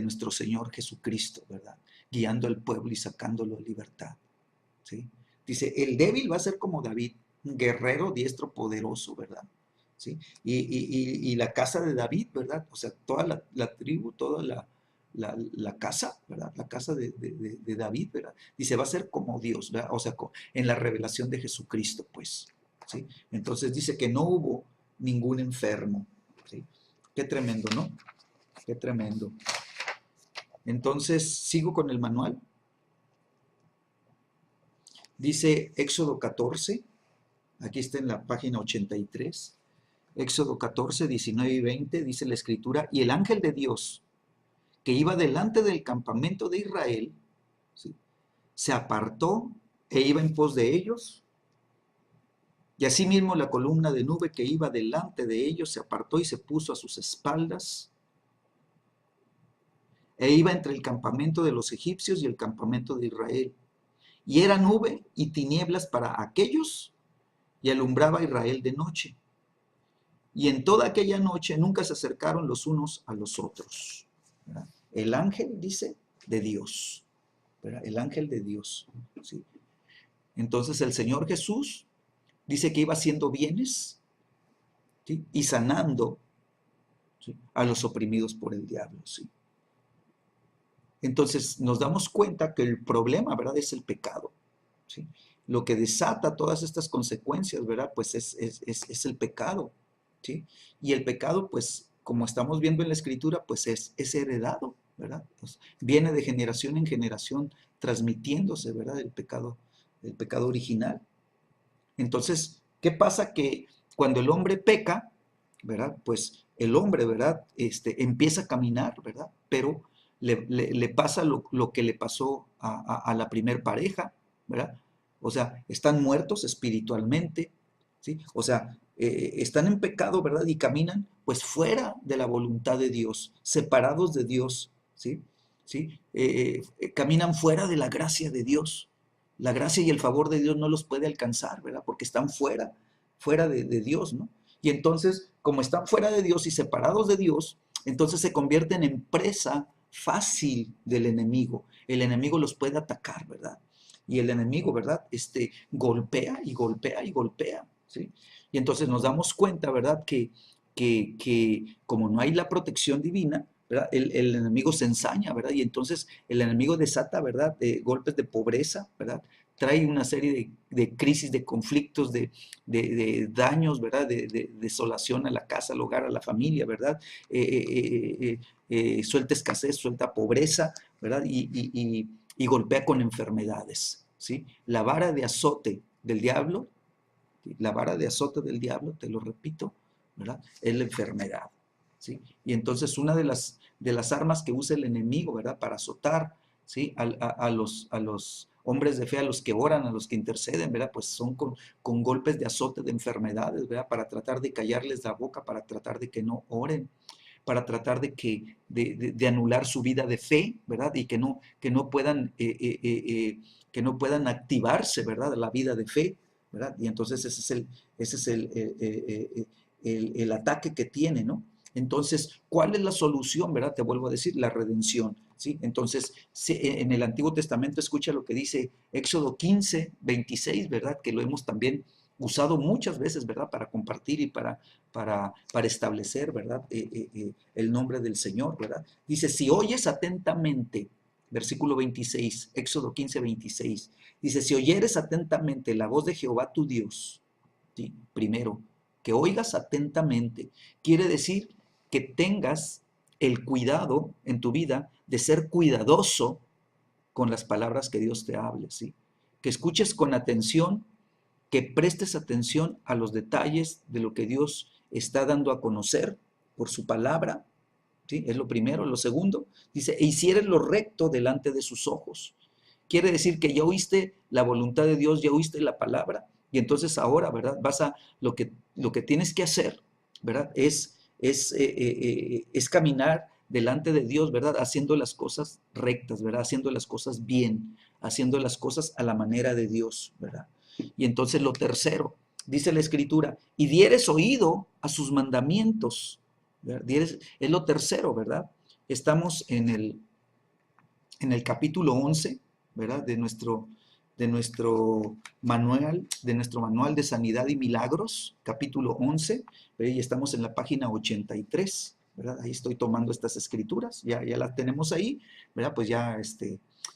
nuestro Señor Jesucristo, ¿verdad? Guiando al pueblo y sacándolo a libertad. ¿Sí? Dice, el débil va a ser como David, un guerrero diestro poderoso, ¿verdad? ¿Sí? Y la casa de David, ¿verdad? O sea, toda la tribu, toda la casa, ¿verdad? La casa de David, ¿verdad? Dice, va a ser como Dios, ¿verdad? O sea, en la revelación de Jesucristo, pues, ¿sí? Entonces dice que no hubo ningún enfermo, ¿sí? Qué tremendo, ¿no? Qué tremendo. Entonces, sigo con el manual. Dice Éxodo 14, aquí está en la página 83. Éxodo 14, 19 y 20, dice la escritura, y el ángel de Dios que iba delante del campamento de Israel, ¿sí?, se apartó e iba en pos de ellos, y asimismo la columna de nube que iba delante de ellos se apartó y se puso a sus espaldas, e iba entre el campamento de los egipcios y el campamento de Israel, y era nube y tinieblas para aquellos, y alumbraba a Israel de noche. Y en toda aquella noche nunca se acercaron los unos a los otros. ¿Verdad? El ángel, dice, de Dios. ¿Verdad? El ángel de Dios. ¿Sí? Entonces el Señor Jesús dice que iba haciendo bienes, ¿sí?, y sanando, ¿sí?, a los oprimidos por el diablo. ¿Sí? Entonces nos damos cuenta que el problema, ¿verdad?, es el pecado. ¿Sí? Lo que desata todas estas consecuencias, ¿verdad?, pues es el pecado. ¿Sí? Y el pecado, pues, como estamos viendo en la Escritura, pues es heredado, ¿verdad? Pues, viene de generación en generación transmitiéndose, ¿verdad?, el pecado original. Entonces, ¿qué pasa? Que cuando el hombre peca, ¿verdad?, pues el hombre, ¿verdad?, empieza a caminar, ¿verdad?, pero le pasa lo que le pasó a la primer pareja, ¿verdad? O sea, están muertos espiritualmente, ¿sí? O sea, están en pecado, ¿verdad? Y caminan pues fuera de la voluntad de Dios, separados de Dios, ¿sí? ¿Sí? Caminan fuera de la gracia de Dios. La gracia y el favor de Dios no los puede alcanzar, ¿verdad? Porque están fuera de Dios, ¿no? Y entonces, como están fuera de Dios y separados de Dios, entonces se convierten en presa fácil del enemigo. El enemigo los puede atacar, ¿verdad? Y el enemigo, ¿verdad? Golpea y golpea y golpea, ¿sí? Y entonces nos damos cuenta, ¿verdad? Que como no hay la protección divina, ¿verdad? El enemigo se ensaña, ¿verdad? Y entonces el enemigo desata, ¿verdad? Golpes de pobreza, ¿verdad? Trae una serie de crisis, de conflictos, de daños, ¿verdad? De desolación a la casa, al hogar, a la familia, ¿verdad? Suelta escasez, suelta pobreza, ¿verdad? Y golpea con enfermedades, ¿sí? La vara de azote del diablo, ¿sí? La vara de azote del diablo, te lo repito, ¿verdad? Es la enfermedad, ¿sí? Y entonces una de las armas que usa el enemigo, ¿verdad? Para azotar, ¿sí? A los hombres de fe, a los que oran, a los que interceden, ¿verdad? Pues son con golpes de azote de enfermedades, ¿verdad? Para tratar de callarles la boca, para tratar de que no oren, para tratar de anular su vida de fe, ¿verdad? Y que no puedan activarse, ¿verdad? La vida de fe, ¿verdad? Y entonces ese es el ataque que tiene, ¿no? Entonces, ¿cuál es la solución, verdad? Te vuelvo a decir, la redención, ¿sí? Entonces, en el Antiguo Testamento escucha lo que dice Éxodo 15, 26, ¿verdad? Que lo hemos también usado muchas veces, ¿verdad? Para compartir y para establecer, ¿verdad? El nombre del Señor, ¿verdad? Dice, si oyes atentamente, versículo 26, Éxodo 15, 26, dice, si oyeres atentamente la voz de Jehová tu Dios, ¿sí? Primero, que oigas atentamente, quiere decir que tengas el cuidado en tu vida de ser cuidadoso con las palabras que Dios te hable, ¿sí? Que escuches con atención, que prestes atención a los detalles de lo que Dios está dando a conocer por su palabra, ¿sí? Es lo primero. Lo segundo, dice, e hicieres lo recto delante de sus ojos. Quiere decir que ya oíste la voluntad de Dios, ya oíste la palabra, y entonces ahora, ¿verdad? Lo que tienes que hacer, ¿verdad? Es caminar delante de Dios, ¿verdad? Haciendo las cosas rectas, ¿verdad? Haciendo las cosas bien, haciendo las cosas a la manera de Dios, ¿verdad? Y entonces lo tercero, dice la Escritura, y dieres oído a sus mandamientos, ¿verdad? Es lo tercero, ¿verdad? Estamos en el capítulo 11, ¿verdad? De nuestro manual de sanidad y milagros, capítulo 11, ¿verdad? Y estamos en la página 83, ¿verdad? Ahí estoy tomando estas escrituras, ya las tenemos ahí, ¿verdad? Pues ya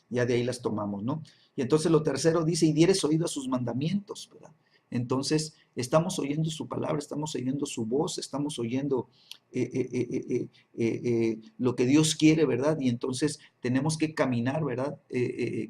de ahí las tomamos, ¿no? Y entonces lo tercero dice, y dieres oído a sus mandamientos, ¿verdad? Entonces, estamos oyendo su palabra, estamos oyendo su voz, estamos oyendo lo que Dios quiere, ¿verdad? Y entonces tenemos que caminar, ¿verdad?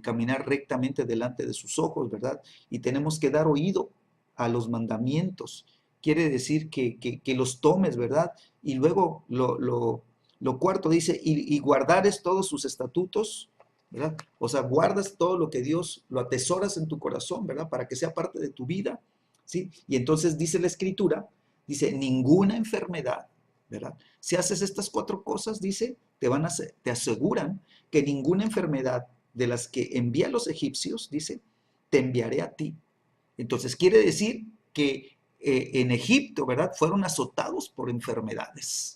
Caminar rectamente delante de sus ojos, ¿verdad? Y tenemos que dar oído a los mandamientos. Quiere decir que los tomes, ¿verdad? Y luego lo cuarto dice, y guardares todos sus estatutos, ¿verdad? O sea, guardas todo lo que Dios, lo atesoras en tu corazón, ¿verdad? Para que sea parte de tu vida, ¿sí? Y entonces dice la Escritura, dice, ninguna enfermedad, ¿verdad? Si haces estas cuatro cosas, dice, te aseguran que ninguna enfermedad de las que envía a los egipcios, dice, te enviaré a ti. Entonces quiere decir que en Egipto, ¿verdad? Fueron azotados por enfermedades.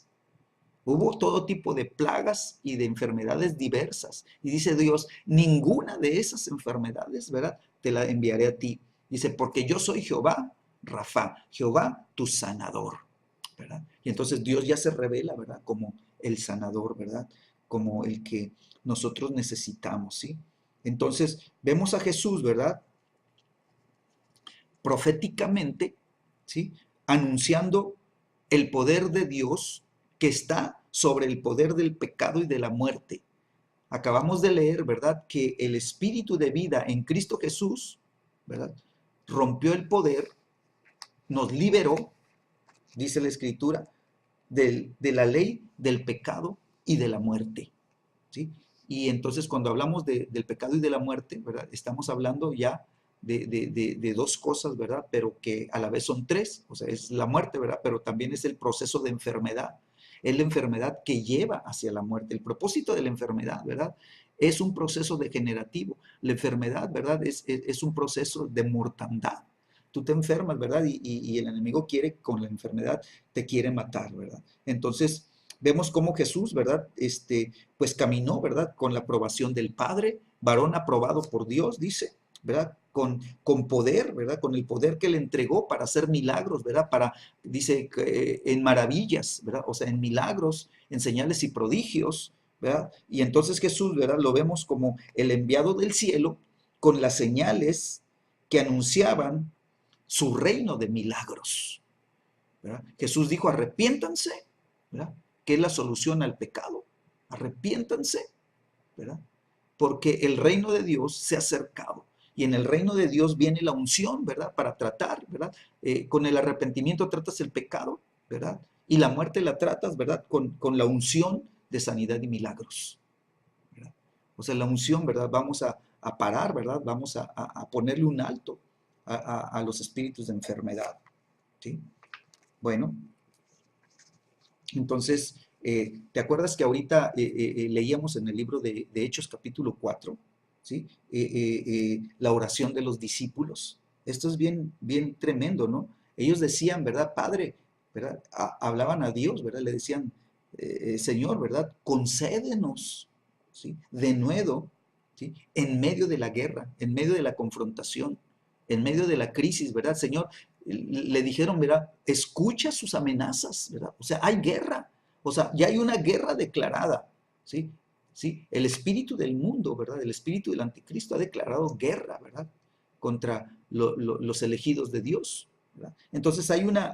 Hubo todo tipo de plagas y de enfermedades diversas. Y dice Dios, ninguna de esas enfermedades, ¿verdad? Te la enviaré a ti. Dice, porque yo soy Jehová, Rafa, Jehová tu sanador, ¿verdad? Y entonces Dios ya se revela, ¿verdad? Como el sanador, ¿verdad? Como el que nosotros necesitamos, ¿sí? Entonces vemos a Jesús, ¿verdad? Proféticamente, ¿sí? Anunciando el poder de Dios que está sobre el poder del pecado y de la muerte. Acabamos de leer, ¿verdad? Que el espíritu de vida en Cristo Jesús, ¿verdad? Rompió el poder, nos liberó, dice la Escritura, de la ley del pecado y de la muerte, ¿sí? Y entonces cuando hablamos del pecado y de la muerte, ¿verdad? Estamos hablando ya de dos cosas, ¿verdad? Pero que a la vez son tres, o sea, es la muerte, ¿verdad? Pero también es el proceso de enfermedad, es la enfermedad que lleva hacia la muerte. El propósito de la enfermedad, ¿verdad? Es un proceso degenerativo. La enfermedad, ¿verdad? Es un proceso de mortandad. Tú te enfermas, ¿verdad? Y el enemigo quiere, con la enfermedad, te quiere matar, ¿verdad? Entonces, Vemos cómo Jesús, ¿verdad? Pues caminó, ¿verdad? Con la aprobación del Padre, varón aprobado por Dios, dice, ¿verdad? Con poder, ¿verdad? Con el poder que le entregó para hacer milagros, ¿verdad? Dice, en maravillas, ¿verdad? O sea, en milagros, en señales y prodigios, ¿verdad? Y entonces Jesús, ¿verdad? Lo vemos como el enviado del cielo con las señales que anunciaban su reino de milagros, ¿verdad? Jesús dijo, arrepiéntanse, ¿verdad? Que es la solución al pecado. Arrepiéntanse, ¿verdad? Porque el reino de Dios se ha acercado. Y en el reino de Dios viene la unción, ¿verdad? Para tratar, ¿verdad? Con el arrepentimiento tratas el pecado, ¿verdad? Y la muerte la tratas, ¿verdad? Con la unción de sanidad y milagros, ¿verdad? O sea, la unción, ¿verdad? Vamos a parar, ¿verdad? Vamos a ponerle un alto a los espíritus de enfermedad, ¿sí? Bueno, entonces, ¿te acuerdas que ahorita leíamos en el libro de Hechos capítulo 4, ¿sí? La oración de los discípulos? Esto es bien, bien tremendo, ¿no? Ellos decían, ¿verdad? Padre, ¿verdad? Hablaban a Dios, ¿verdad? Le decían, Señor, ¿verdad? Concédenos, ¿sí? De nuevo, ¿sí? En medio de la guerra, en medio de la confrontación, en medio de la crisis, ¿verdad? Señor, le dijeron, ¿verdad? Escucha sus amenazas, ¿verdad? O sea, hay guerra, o sea, ya hay una guerra declarada, ¿sí? ¿Sí? El espíritu del mundo, ¿verdad? El espíritu del anticristo ha declarado guerra, ¿verdad? Contra los elegidos de Dios, ¿verdad? Entonces hay una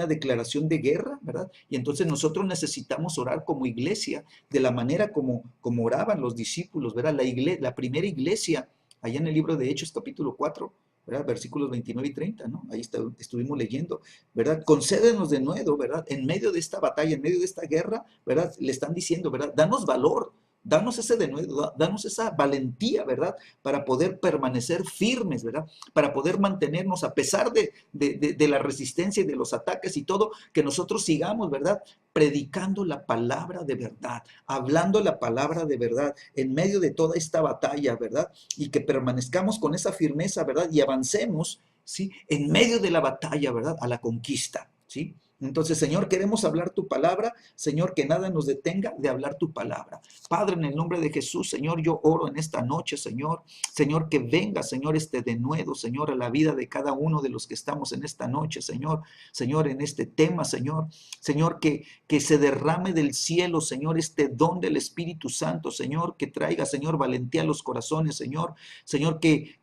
declaración de guerra, ¿verdad? Y entonces nosotros necesitamos orar como iglesia, de la manera como oraban los discípulos, ¿verdad? La primera iglesia, allá en el libro de Hechos capítulo 4, ¿verdad? Versículos 29 y 30, ¿no? Ahí estuvimos leyendo, ¿verdad? Concédenos de nuevo, ¿verdad? En medio de esta batalla, en medio de esta guerra, ¿verdad? Le están diciendo, ¿verdad? Danos valor, danos ese de nuevo, danos esa valentía, ¿verdad? Para poder permanecer firmes, ¿verdad? Para poder mantenernos a pesar de la resistencia y de los ataques y todo, que nosotros sigamos, ¿verdad? Predicando la palabra de verdad, hablando la palabra de verdad en medio de toda esta batalla, ¿verdad? Y que permanezcamos con esa firmeza, ¿verdad? Y avancemos, ¿sí? En medio de la batalla, ¿verdad? A la conquista, ¿sí? Entonces, Señor, queremos hablar tu palabra. Señor, que nada nos detenga de hablar tu palabra. Padre, en el nombre de Jesús, Señor, yo oro en esta noche, Señor. Señor, que venga, Señor, este denuedo, Señor, a la vida de cada uno de los que estamos en esta noche, Señor. Señor, en este tema, Señor. Señor, que se derrame del cielo, Señor, este don del Espíritu Santo, Señor, que traiga, Señor, valentía a los corazones, Señor. Señor, que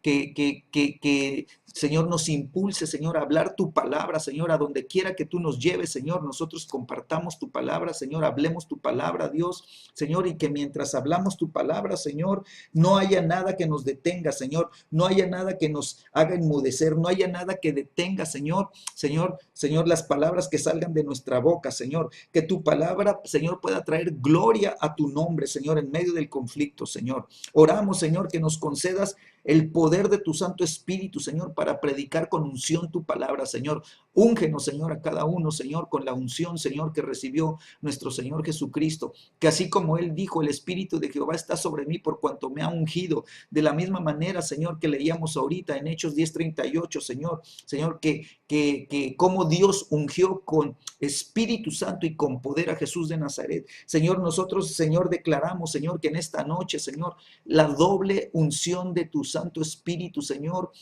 Señor, nos impulse, Señor, a hablar tu palabra, Señor, a donde quiera que tú nos lleves, Señor, nosotros compartamos tu palabra, Señor, hablemos tu palabra, Dios, Señor, y que mientras hablamos tu palabra, Señor, no haya nada que nos detenga, Señor, no haya nada que nos haga enmudecer, no haya nada que detenga, Señor, Señor, las palabras que salgan de nuestra boca, Señor, que tu palabra, Señor, pueda traer gloria a tu nombre, Señor, en medio del conflicto, Señor. Oramos, Señor, que nos concedas el poder de tu Santo Espíritu, Señor, para predicar con unción tu palabra, Señor. Úngenos, Señor, a cada uno, Señor, con la unción, Señor, que recibió nuestro Señor Jesucristo. Que así como Él dijo, el Espíritu de Jehová está sobre mí por cuanto me ha ungido. De la misma manera, Señor, que leíamos ahorita en Hechos 10:38, Señor, que como Dios ungió con Espíritu Santo y con poder a Jesús de Nazaret. Señor, nosotros, Señor, declaramos, Señor, que en esta noche, Señor, la doble unción de tu Santo Espíritu, Señor,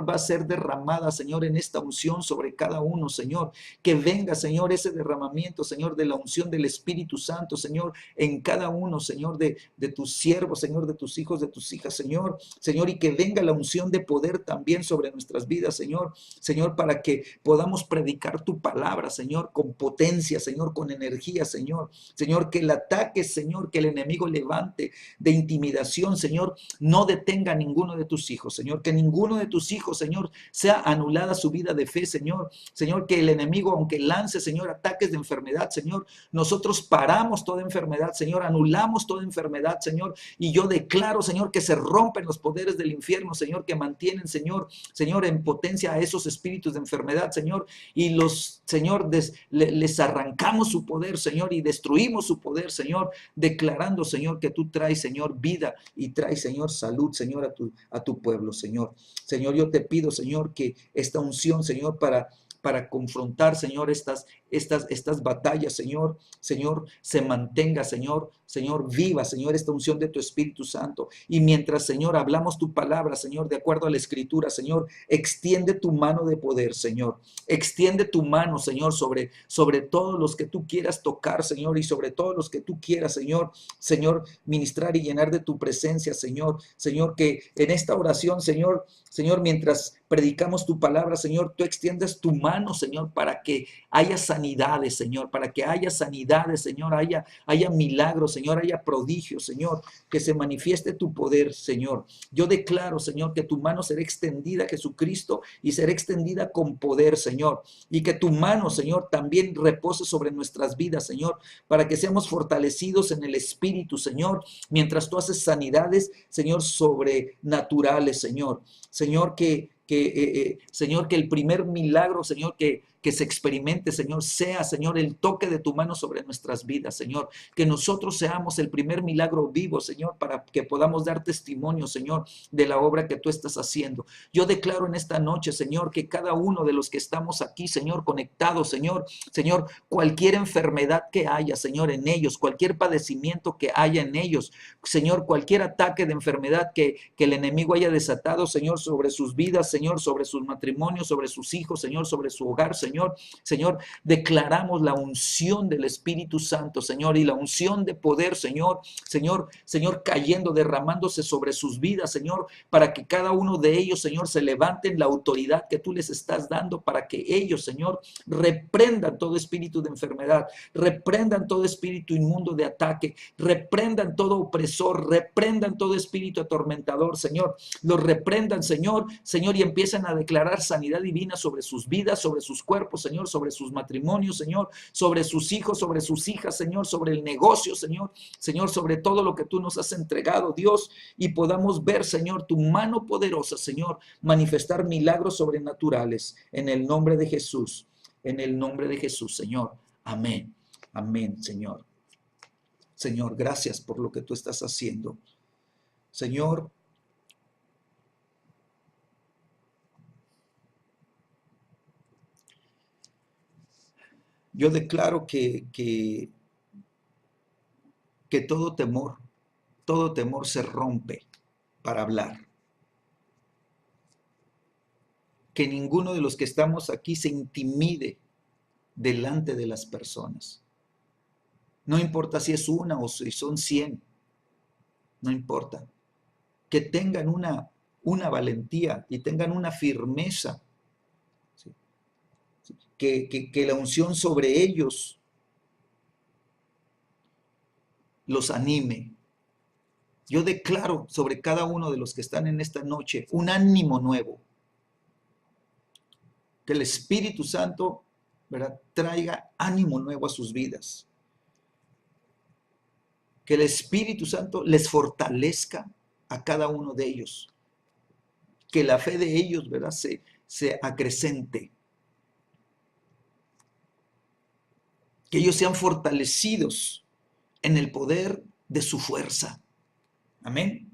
va a ser derramada, Señor, en esta unción sobre cada uno, Señor. Que venga, Señor, ese derramamiento, Señor, de la unción del Espíritu Santo, Señor, en cada uno, Señor, de tus siervos, Señor, de tus hijos, de tus hijas, Señor, y que venga la unción de poder también sobre nuestras vidas, Señor, para que podamos predicar tu palabra, Señor, con potencia, Señor, con energía, Señor, que el ataque, Señor, que el enemigo levante de intimidación, Señor, no detenga a ninguno de tus hijos, Señor, que ninguno de tus hijos, Señor, sea anulada su vida de fe, Señor, que el enemigo, aunque lance, Señor, ataques de enfermedad, Señor, nosotros paramos toda enfermedad, Señor, anulamos toda enfermedad, Señor, y yo declaro, Señor, que se rompen los poderes del infierno, Señor, que mantienen, Señor, en potencia a esos espíritus de enfermedad, Señor, y los, Señor, les arrancamos su poder, Señor, y destruimos su poder, Señor, declarando, Señor, que tú traes, Señor, vida y traes, Señor, salud, Señor, a tu pueblo, Señor. Señor, yo te pido, Señor, que esta unción, Señor, para confrontar, Señor, estas batallas, Señor. Señor, se mantenga, Señor, viva, Señor, esta unción de tu Espíritu Santo. Y mientras, Señor, hablamos tu palabra, Señor, de acuerdo a la Escritura, Señor, extiende tu mano de poder, Señor. Extiende tu mano, Señor, sobre todos los que tú quieras tocar, Señor, y sobre todos los que tú quieras, Señor, ministrar y llenar de tu presencia, Señor, que en esta oración, Señor, mientras predicamos tu palabra, Señor, tú extiendes tu mano, Señor, para que haya sanidades, Señor, para que haya sanidades, Señor, haya milagros, Señor, haya prodigios, Señor, que se manifieste tu poder, Señor. Yo declaro, Señor, que tu mano será extendida, Jesucristo, y será extendida con poder, Señor, y que tu mano, Señor, también repose sobre nuestras vidas, Señor, para que seamos fortalecidos en el Espíritu, Señor, mientras tú haces sanidades, Señor, sobrenaturales, Señor. Señor, Señor, que el primer milagro, Señor, que se experimente, Señor, sea, Señor, el toque de tu mano sobre nuestras vidas, Señor. Que nosotros seamos el primer milagro vivo, Señor, para que podamos dar testimonio, Señor, de la obra que tú estás haciendo. Yo declaro en esta noche, Señor, que cada uno de los que estamos aquí, Señor, conectados, Señor, cualquier enfermedad que haya, Señor, en ellos, cualquier padecimiento que haya en ellos, Señor, cualquier ataque de enfermedad que el enemigo haya desatado, Señor, sobre sus vidas, Señor, sobre sus matrimonios, sobre sus hijos, Señor, sobre su hogar, Señor, declaramos la unción del Espíritu Santo, Señor, y la unción de poder, Señor, cayendo, derramándose sobre sus vidas, Señor, para que cada uno de ellos, Señor, se levante en la autoridad que tú les estás dando, para que ellos, Señor, reprendan todo espíritu de enfermedad, reprendan todo espíritu inmundo de ataque, reprendan todo opresor, reprendan todo espíritu atormentador, Señor, los reprendan, Señor, y empiezan a declarar sanidad divina sobre sus vidas, sobre sus cuerpos, Señor, sobre sus matrimonios, Señor, sobre sus hijos, sobre sus hijas, Señor, sobre el negocio, Señor, sobre todo lo que tú nos has entregado, Dios, y podamos ver, Señor, tu mano poderosa, Señor, manifestar milagros sobrenaturales en el nombre de Jesús, Señor. Amén, amén, Señor. Señor, gracias por lo que tú estás haciendo. Señor, yo declaro que todo temor se rompe para hablar. Que ninguno de los que estamos aquí se intimide delante de las personas. No importa si es una o si son 100, no importa. Que tengan una valentía y tengan una firmeza. ¿Sí? Que la unción sobre ellos los anime. Yo declaro sobre cada uno de los que están en esta noche un ánimo nuevo. Que el Espíritu Santo, ¿verdad?, traiga ánimo nuevo a sus vidas. Que el Espíritu Santo les fortalezca a cada uno de ellos. Que la fe de ellos, ¿verdad?, se acrecente. Que ellos sean fortalecidos en el poder de su fuerza. Amén.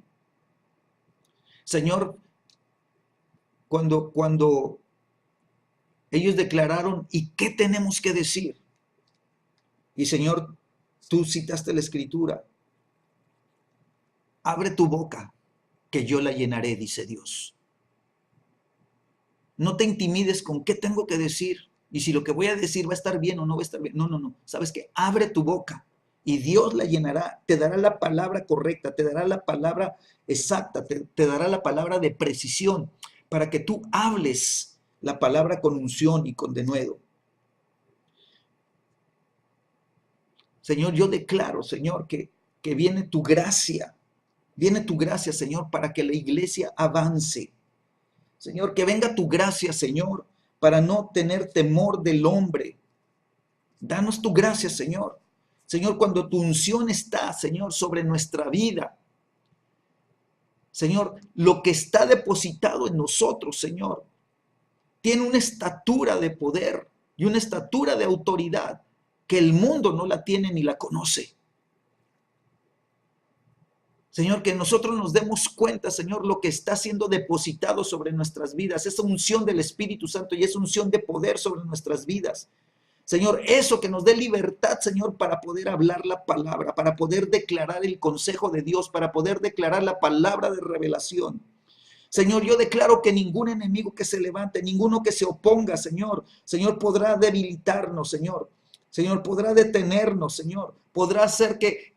Señor, cuando ellos declararon, ¿y qué tenemos que decir? Y Señor, tú citaste la Escritura. Abre tu boca, que yo la llenaré, dice Dios. No te intimides con qué tengo que decir. Y si lo que voy a decir va a estar bien o no va a estar bien. No. ¿Sabes qué? Abre tu boca y Dios la llenará. Te dará la palabra correcta, te dará la palabra exacta, te dará la palabra de precisión para que tú hables la palabra con unción y con denuedo. Señor, yo declaro, Señor, que viene tu gracia. Viene tu gracia, Señor, para que la iglesia avance. Señor, que venga tu gracia, Señor, para no tener temor del hombre. Danos tu gracia, Señor. Señor, cuando tu unción está, Señor, sobre nuestra vida. Señor, lo que está depositado en nosotros, Señor, tiene una estatura de poder y una estatura de autoridad que el mundo no la tiene ni la conoce. Señor, que nosotros nos demos cuenta, Señor, lo que está siendo depositado sobre nuestras vidas, esa unción del Espíritu Santo y esa unción de poder sobre nuestras vidas. Señor, eso que nos dé libertad, Señor, para poder hablar la palabra, para poder declarar el consejo de Dios, para poder declarar la palabra de revelación. Señor, yo declaro que ningún enemigo que se levante, ninguno que se oponga, Señor, Señor, podrá debilitarnos, Señor. Señor, podrá detenernos, Señor. Podrá hacer que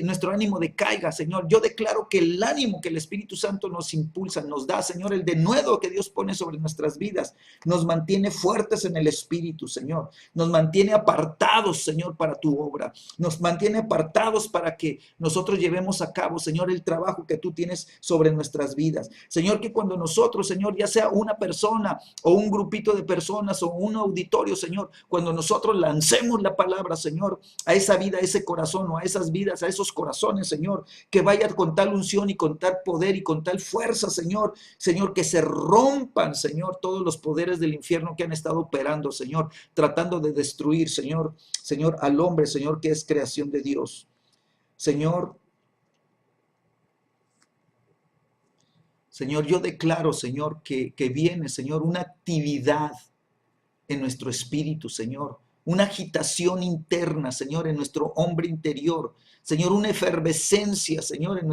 nuestro ánimo decaiga, Señor. Yo declaro que el ánimo que el Espíritu Santo nos impulsa, nos da, Señor, el denuedo que Dios pone sobre nuestras vidas, nos mantiene fuertes en el Espíritu, Señor. Nos mantiene apartados, Señor, para tu obra. Nos mantiene apartados para que nosotros llevemos a cabo, Señor, el trabajo que tú tienes sobre nuestras vidas. Señor, que cuando nosotros, Señor, ya sea una persona o un grupito de personas o un auditorio, Señor, cuando nosotros lancemos la palabra, Señor, a esa vida, a ese corazón o a esas vidas, a esos corazones, Señor, que vaya con tal unción y con tal poder y con tal fuerza, Señor, Señor, que se rompan, Señor, todos los poderes del infierno que han estado operando, Señor, tratando de destruir, Señor, Señor, al hombre, Señor, que es creación de Dios. Señor, Señor, yo declaro, Señor, que viene, Señor, una actividad en nuestro espíritu, Señor, una agitación interna, Señor, en nuestro hombre interior, Señor, una efervescencia, Señor, en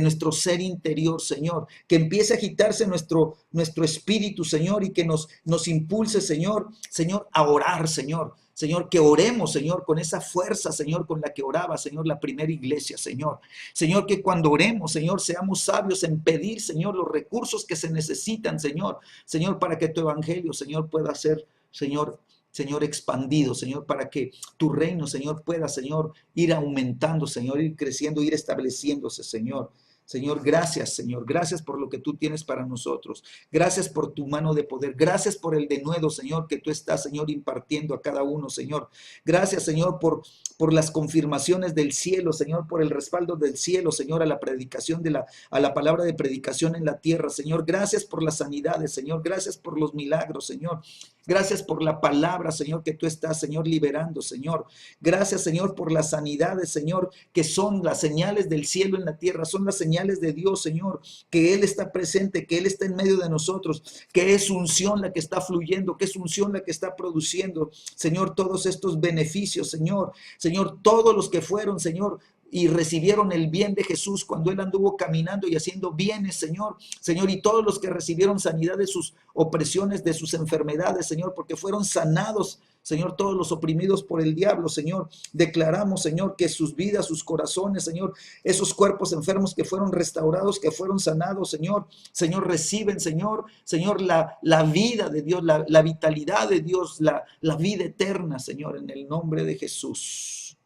nuestro ser interior, Señor, que empiece a agitarse nuestro espíritu, Señor, y que nos impulse, Señor, Señor, a orar, Señor. Señor, que oremos, Señor, con esa fuerza, Señor, con la que oraba, Señor, la primera iglesia, Señor. Señor, que cuando oremos, Señor, seamos sabios en pedir, Señor, los recursos que se necesitan, Señor, Señor, para que tu evangelio, Señor, pueda ser, Señor, Señor, expandido, Señor, para que tu reino, Señor, pueda, Señor, ir aumentando, Señor, ir creciendo, ir estableciéndose, Señor. Señor, gracias por lo que tú tienes para nosotros. Gracias por tu mano de poder. Gracias por el denuedo, Señor, que tú estás, Señor, impartiendo a cada uno, Señor. Gracias, Señor, por las confirmaciones del cielo, Señor, por el respaldo del cielo, Señor, a la predicación a la palabra de predicación en la tierra, Señor. Gracias por las sanidades, Señor. Gracias por los milagros, Señor. Gracias por la palabra, Señor, que tú estás, Señor, liberando, Señor. Gracias, Señor, por las sanidades, Señor, que son las señales del cielo en la tierra, son las señales de Dios, Señor, que Él está presente, que Él está en medio de nosotros, que es unción la que está fluyendo, que es unción la que está produciendo, Señor, todos estos beneficios, Señor, Señor, todos los que fueron, Señor, y recibieron el bien de Jesús cuando Él anduvo caminando y haciendo bienes, Señor. Señor, y todos los que recibieron sanidad de sus opresiones, de sus enfermedades, Señor, porque fueron sanados, Señor, todos los oprimidos por el diablo, Señor. Declaramos, Señor, que sus vidas, sus corazones, Señor, esos cuerpos enfermos que fueron restaurados, que fueron sanados, Señor, Señor, reciben, Señor, Señor, la vida de Dios, la vitalidad de Dios, la vida eterna, Señor, en el nombre de Jesús.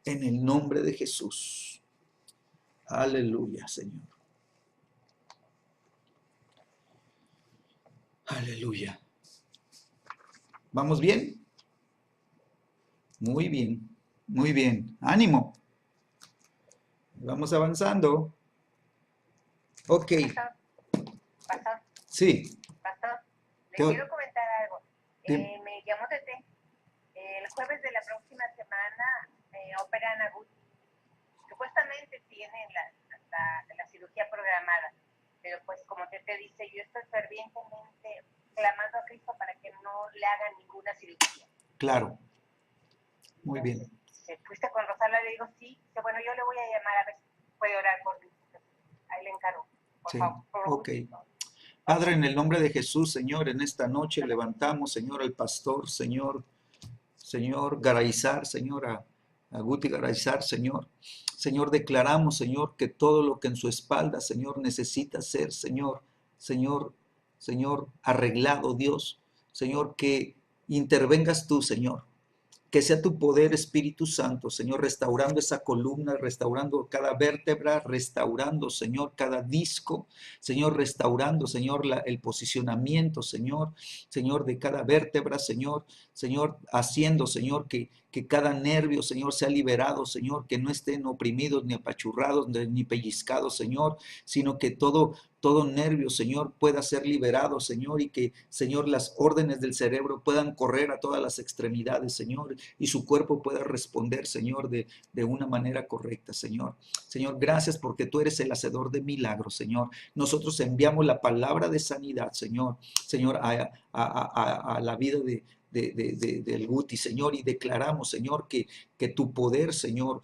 En el nombre de Jesús. Aleluya, Señor. Aleluya. ¿Vamos bien? Muy bien, muy bien. Ánimo. Vamos avanzando. Ok.
Pastor,
Sí.
pastor, le
Te-
quiero comentar algo.
te-
Me llamó Tete. El jueves de la próxima semana operan a Guti. Supuestamente tienen la cirugía programada, pero pues como Tete dice, yo estoy fervientemente clamando a Cristo para que no le hagan ninguna cirugía.
Claro. Muy bien.
Entonces, fuiste con Rosala, le digo sí. Dice, bueno, yo le voy a llamar a ver si puede orar por mí. Ahí le encargo, por
Sí.
favor.
Ok. Padre, en el nombre de Jesús, Señor, en esta noche levantamos, Señor, al pastor, Señor Garaizar, Señor, a Guti Garaizar, Señor. Señor, declaramos, Señor, que todo lo que en su espalda, Señor, necesita ser, Señor, arreglado, Dios. Señor, que intervengas tú, Señor. Que sea tu poder, Espíritu Santo, Señor, restaurando esa columna, restaurando cada vértebra, restaurando, Señor, cada disco, Señor, restaurando, Señor, el posicionamiento, Señor, de cada vértebra, Señor, haciendo, Señor, que que cada nervio, Señor, sea liberado, Señor, que no estén oprimidos, ni apachurrados, ni pellizcados, Señor, sino que todo nervio, Señor, pueda ser liberado, Señor, y que, Señor, las órdenes del cerebro puedan correr a todas las extremidades, Señor, y su cuerpo pueda responder, Señor, de una manera correcta, Señor. Señor, gracias porque tú eres el hacedor de milagros, Señor. Nosotros enviamos la palabra de sanidad, Señor, Señor, a la vida del Guti, Señor, y declaramos, Señor, que tu poder, Señor,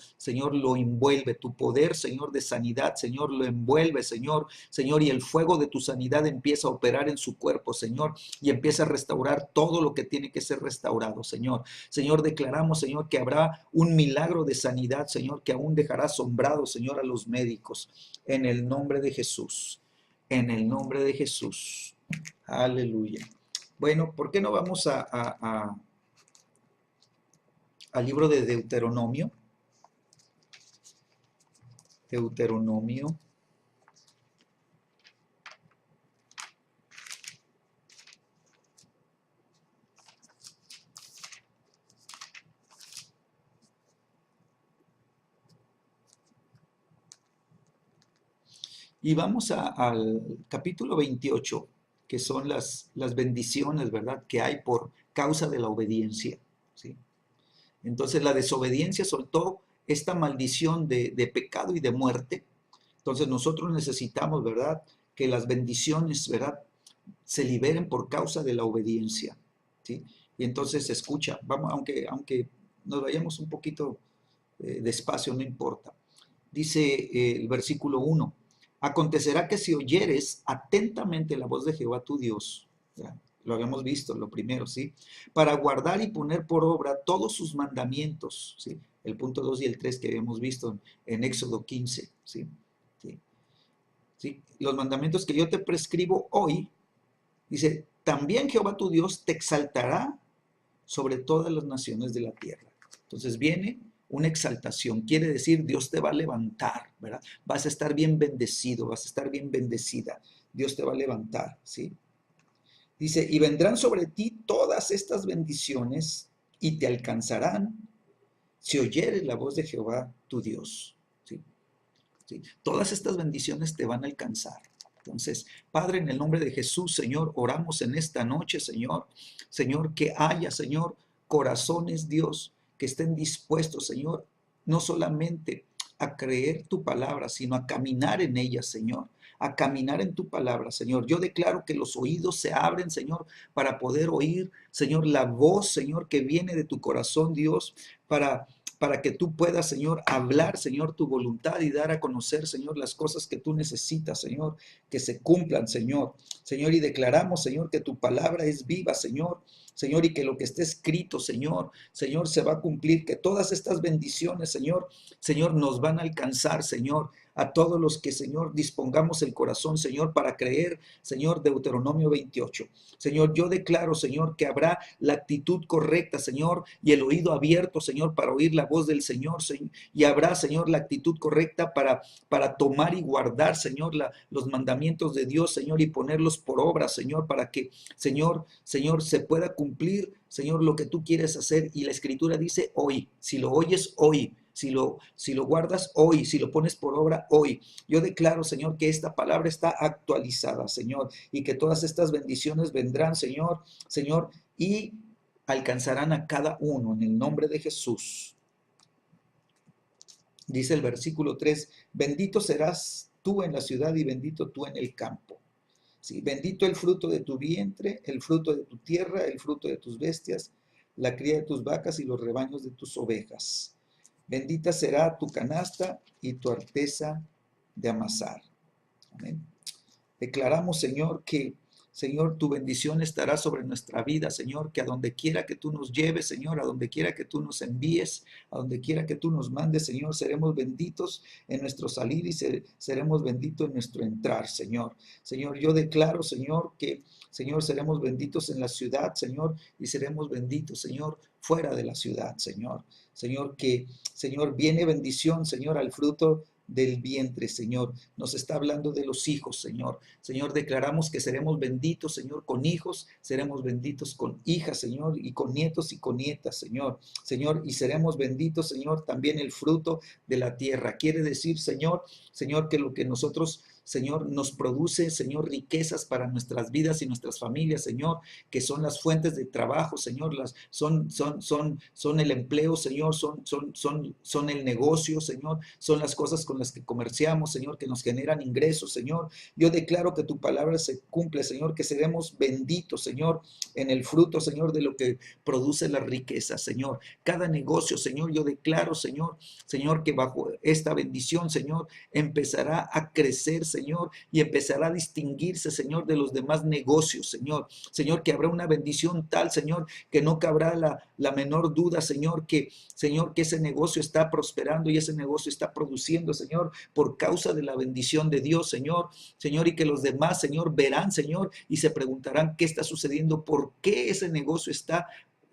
lo envuelve, tu poder, Señor, de sanidad, Señor, lo envuelve, Señor, y el fuego de tu sanidad empieza a operar en su cuerpo, Señor, y empieza a restaurar todo lo que tiene que ser restaurado, Señor. Señor, declaramos, Señor, que habrá un milagro de sanidad, Señor, que aún dejará asombrado, Señor, a los médicos, en el nombre de Jesús, en el nombre de Jesús. Aleluya. Bueno, ¿por qué no vamos al libro de Deuteronomio? Deuteronomio. Y vamos al capítulo 28, que son las bendiciones, ¿verdad?, que hay por causa de la obediencia, ¿sí? Entonces la desobediencia soltó esta maldición de pecado y de muerte. Entonces nosotros necesitamos, ¿verdad?, que las bendiciones, ¿verdad?, se liberen por causa de la obediencia, ¿sí? Y entonces escucha, vamos, aunque nos vayamos un poquito despacio, no importa. Dice el versículo 1. Acontecerá que si oyeres atentamente la voz de Jehová tu Dios, ¿ya? Lo habíamos visto, lo primero, ¿sí? Para guardar y poner por obra todos sus mandamientos, ¿sí? El punto 2 y el 3 que habíamos visto en Éxodo 15, ¿sí? ¿Sí? ¿Sí? Los mandamientos que yo te prescribo hoy, dice, también Jehová tu Dios te exaltará sobre todas las naciones de la tierra. Entonces viene una exaltación, quiere decir Dios te va a levantar, ¿verdad? Vas a estar bien bendecido, vas a estar bien bendecida, Dios te va a levantar, ¿sí? Dice, y vendrán sobre ti todas estas bendiciones y te alcanzarán si oyeres la voz de Jehová tu Dios, ¿sí? ¿Sí? Todas estas bendiciones te van a alcanzar. Entonces, Padre, en el nombre de Jesús, Señor, oramos en esta noche, Señor, que haya, Señor, corazones, Dios, que estén dispuestos, Señor, no solamente a creer tu palabra, sino a caminar en ella, Señor, a caminar en tu palabra, Señor. Yo declaro que los oídos se abren, Señor, para poder oír, Señor, la voz, Señor, que viene de tu corazón, Dios, para que tú puedas, Señor, hablar, Señor, tu voluntad y dar a conocer, Señor, las cosas que tú necesitas, Señor, que se cumplan, Señor. Señor, y declaramos, Señor, que tu palabra es viva, Señor. Señor, y que lo que esté escrito, Señor, se va a cumplir, que todas estas bendiciones, Señor, nos van a alcanzar, Señor, a todos los que, Señor, dispongamos el corazón, Señor, para creer, Señor, Deuteronomio 28. Señor, yo declaro, Señor, que habrá la actitud correcta, Señor, y el oído abierto, Señor, para oír la voz del Señor, y habrá, Señor, la actitud correcta para tomar y guardar, Señor, los mandamientos de Dios, Señor, y ponerlos por obra, Señor, para que, Señor, se pueda cumplir, Señor, lo que tú quieres hacer. Y la Escritura dice hoy, si lo oyes hoy, si lo guardas hoy, si lo pones por obra hoy. Yo declaro, Señor, que esta palabra está actualizada, Señor, y que todas estas bendiciones vendrán, Señor, y alcanzarán a cada uno en el nombre de Jesús. Dice el versículo 3, bendito serás tú en la ciudad y bendito tú en el campo. Sí, bendito el fruto de tu vientre, el fruto de tu tierra, el fruto de tus bestias, la cría de tus vacas y los rebaños de tus ovejas. Bendita será tu canasta y tu arteza de amasar. Amén. Declaramos, Señor, que, Señor, tu bendición estará sobre nuestra vida, Señor, que a donde quiera que tú nos lleves, Señor, a donde quiera que tú nos envíes, a donde quiera que tú nos mandes, Señor, seremos benditos en nuestro salir y seremos benditos en nuestro entrar, Señor. Señor, yo declaro, Señor, que, Señor, seremos benditos en la ciudad, Señor, y seremos benditos, Señor, fuera de la ciudad, Señor. Señor, que, Señor, viene bendición, Señor, al fruto del vientre, Señor. Nos está hablando de los hijos, Señor. Señor, declaramos que seremos benditos, Señor, con hijos, seremos benditos con hijas, Señor, y con nietos y con nietas, Señor. Señor, y seremos benditos, Señor, también el fruto de la tierra. Quiere decir, Señor, Señor, que lo que nosotros, Señor, nos produce, Señor, riquezas para nuestras vidas y nuestras familias, Señor, que son las fuentes de trabajo, Señor, son el empleo, Señor, son el negocio, Señor, son las cosas con las que comerciamos, Señor, que nos generan ingresos, Señor. Yo declaro que tu palabra se cumple, Señor, que seremos benditos, Señor, en el fruto, Señor, de lo que produce la riqueza, Señor. Cada negocio, Señor, yo declaro, Señor, Señor, que bajo esta bendición, Señor, empezará a crecer, Señor, y empezará a distinguirse, Señor, de los demás negocios, Señor. Señor, que habrá una bendición tal, Señor, que no cabrá la menor duda, Señor, que ese negocio está prosperando y ese negocio está produciendo, Señor, por causa de la bendición de Dios, Señor. Señor, y que los demás, Señor, verán, Señor, y se preguntarán qué está sucediendo, por qué ese negocio está,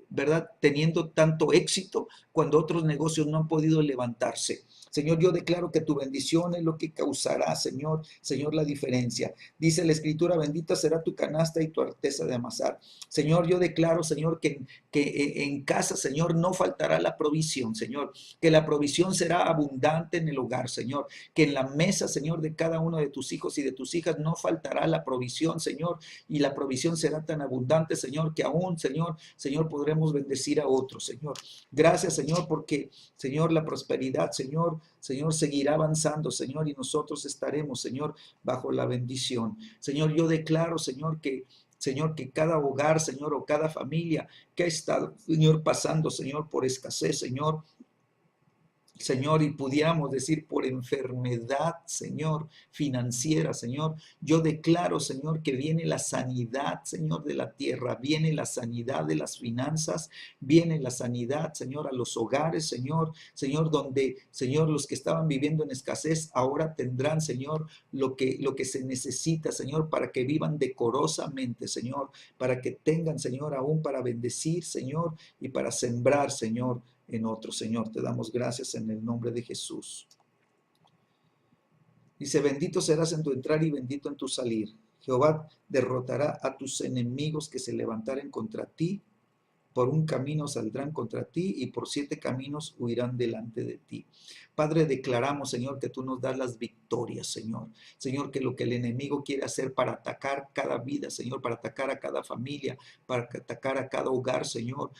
¿verdad?, teniendo tanto éxito cuando otros negocios no han podido levantarse. Señor, yo declaro que tu bendición es lo que causará, Señor, Señor, la diferencia. Dice la Escritura, bendita será tu canasta y tu arteza de amasar. Señor, yo declaro, Señor, que en casa, Señor, no faltará la provisión, Señor, que la provisión será abundante en el hogar, Señor, que en la mesa, Señor, de cada uno de tus hijos y de tus hijas no faltará la provisión, Señor, y la provisión será tan abundante, Señor, que aún, Señor, podremos bendecir a otros, Señor. Gracias, Señor, porque, Señor, la prosperidad, Señor, seguirá avanzando, Señor, y nosotros estaremos, Señor, bajo la bendición. Señor, yo declaro, Señor, que cada hogar, Señor, o cada familia que ha estado, Señor, pasando, Señor, por escasez, Señor, y pudiéramos decir por enfermedad, Señor, financiera, Señor, yo declaro, Señor, que viene la sanidad, Señor, de la tierra, viene la sanidad de las finanzas, viene la sanidad, Señor, a los hogares, Señor, donde, Señor, los que estaban viviendo en escasez ahora tendrán, Señor, lo que se necesita, Señor, para que vivan decorosamente, Señor, para que tengan, Señor, aún para bendecir, Señor, y para sembrar, Señor, en otro. Señor, te damos gracias en el nombre de Jesús. Dice, bendito serás en tu entrar y bendito en tu salir. Jehová derrotará a tus enemigos que se levantaren contra ti. Por un camino saldrán contra ti y por 7 caminos huirán delante de ti. Padre, declaramos, Señor, que tú nos das las victorias, Señor. Señor, que lo que el enemigo quiere hacer para atacar cada vida, Señor, para atacar a cada familia, para atacar a cada hogar, Señor,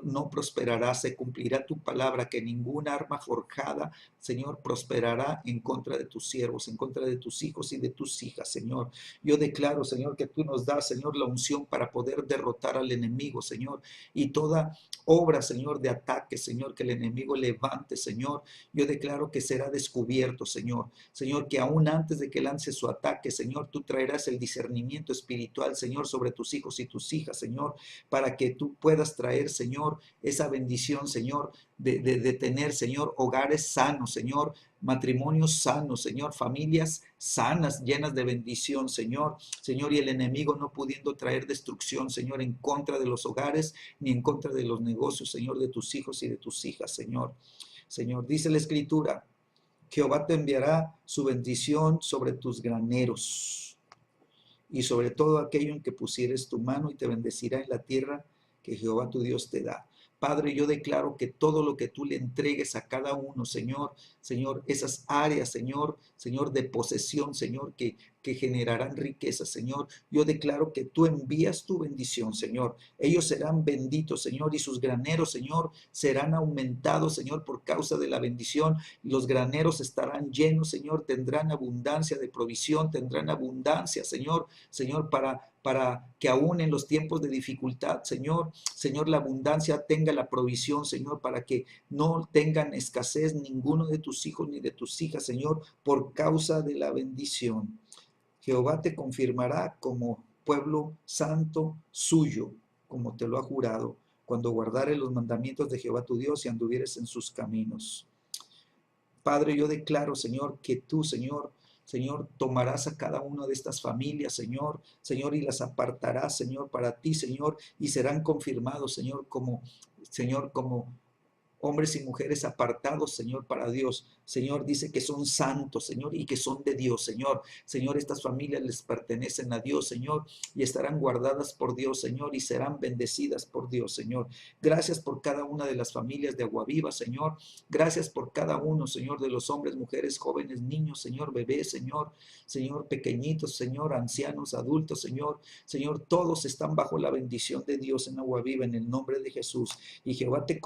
no prosperará, se cumplirá tu palabra, que ninguna arma forjada, Señor, prosperará en contra de tus siervos, en contra de tus hijos y de tus hijas, Señor. Yo declaro, Señor, que tú nos das, Señor, la unción para poder derrotar al enemigo, Señor, y toda obra, Señor, de ataque, Señor, que el enemigo levante, Señor, yo declaro que será descubierto, Señor. Señor, que aún antes de que lance su ataque, Señor, tú traerás el discernimiento espiritual, Señor, sobre tus hijos y tus hijas, Señor, para que tú puedas traer, Señor, esa bendición, Señor, de tener, Señor, hogares sanos, Señor, matrimonios sanos, Señor, familias sanas, llenas de bendición, Señor, y el enemigo no pudiendo traer destrucción, Señor, en contra de los hogares ni en contra de los negocios, Señor, de tus hijos y de tus hijas, Señor. Señor, dice la Escritura, Jehová te enviará su bendición sobre tus graneros y sobre todo aquello en que pusieres tu mano y te bendecirá en la tierra que Jehová tu Dios te da. Padre, yo declaro que todo lo que tú le entregues a cada uno, Señor, esas áreas, Señor, de posesión, Señor, que generarán riqueza, Señor, yo declaro que tú envías tu bendición, Señor. Ellos serán benditos, Señor, y sus graneros, Señor, serán aumentados, Señor, por causa de la bendición. Los graneros estarán llenos, Señor, tendrán abundancia de provisión, tendrán abundancia, Señor, para que aún en los tiempos de dificultad, Señor, la abundancia tenga la provisión, Señor, para que no tengan escasez ninguno de tus hijos ni de tus hijas, Señor, por causa de la bendición. Jehová te confirmará como pueblo santo suyo, como te lo ha jurado, cuando guardares los mandamientos de Jehová tu Dios y anduvieres en sus caminos. Padre, yo declaro, Señor, que tú, Señor, tomarás a cada una de estas familias, Señor, y las apartarás, Señor, para ti, Señor, y serán confirmados, Señor, como hombres y mujeres apartados, Señor, para Dios. Señor, dice que son santos, Señor, y que son de Dios, Señor. Señor, estas familias les pertenecen a Dios, Señor, y estarán guardadas por Dios, Señor, y serán bendecidas por Dios, Señor. Gracias por cada una de las familias de Aguaviva, Señor. Gracias por cada uno, Señor, de los hombres, mujeres, jóvenes, niños, Señor, bebés, Señor, Señor, pequeñitos, Señor, ancianos, adultos, Señor. Señor, todos están bajo la bendición de Dios en Aguaviva, en el nombre de Jesús. Y Jehová te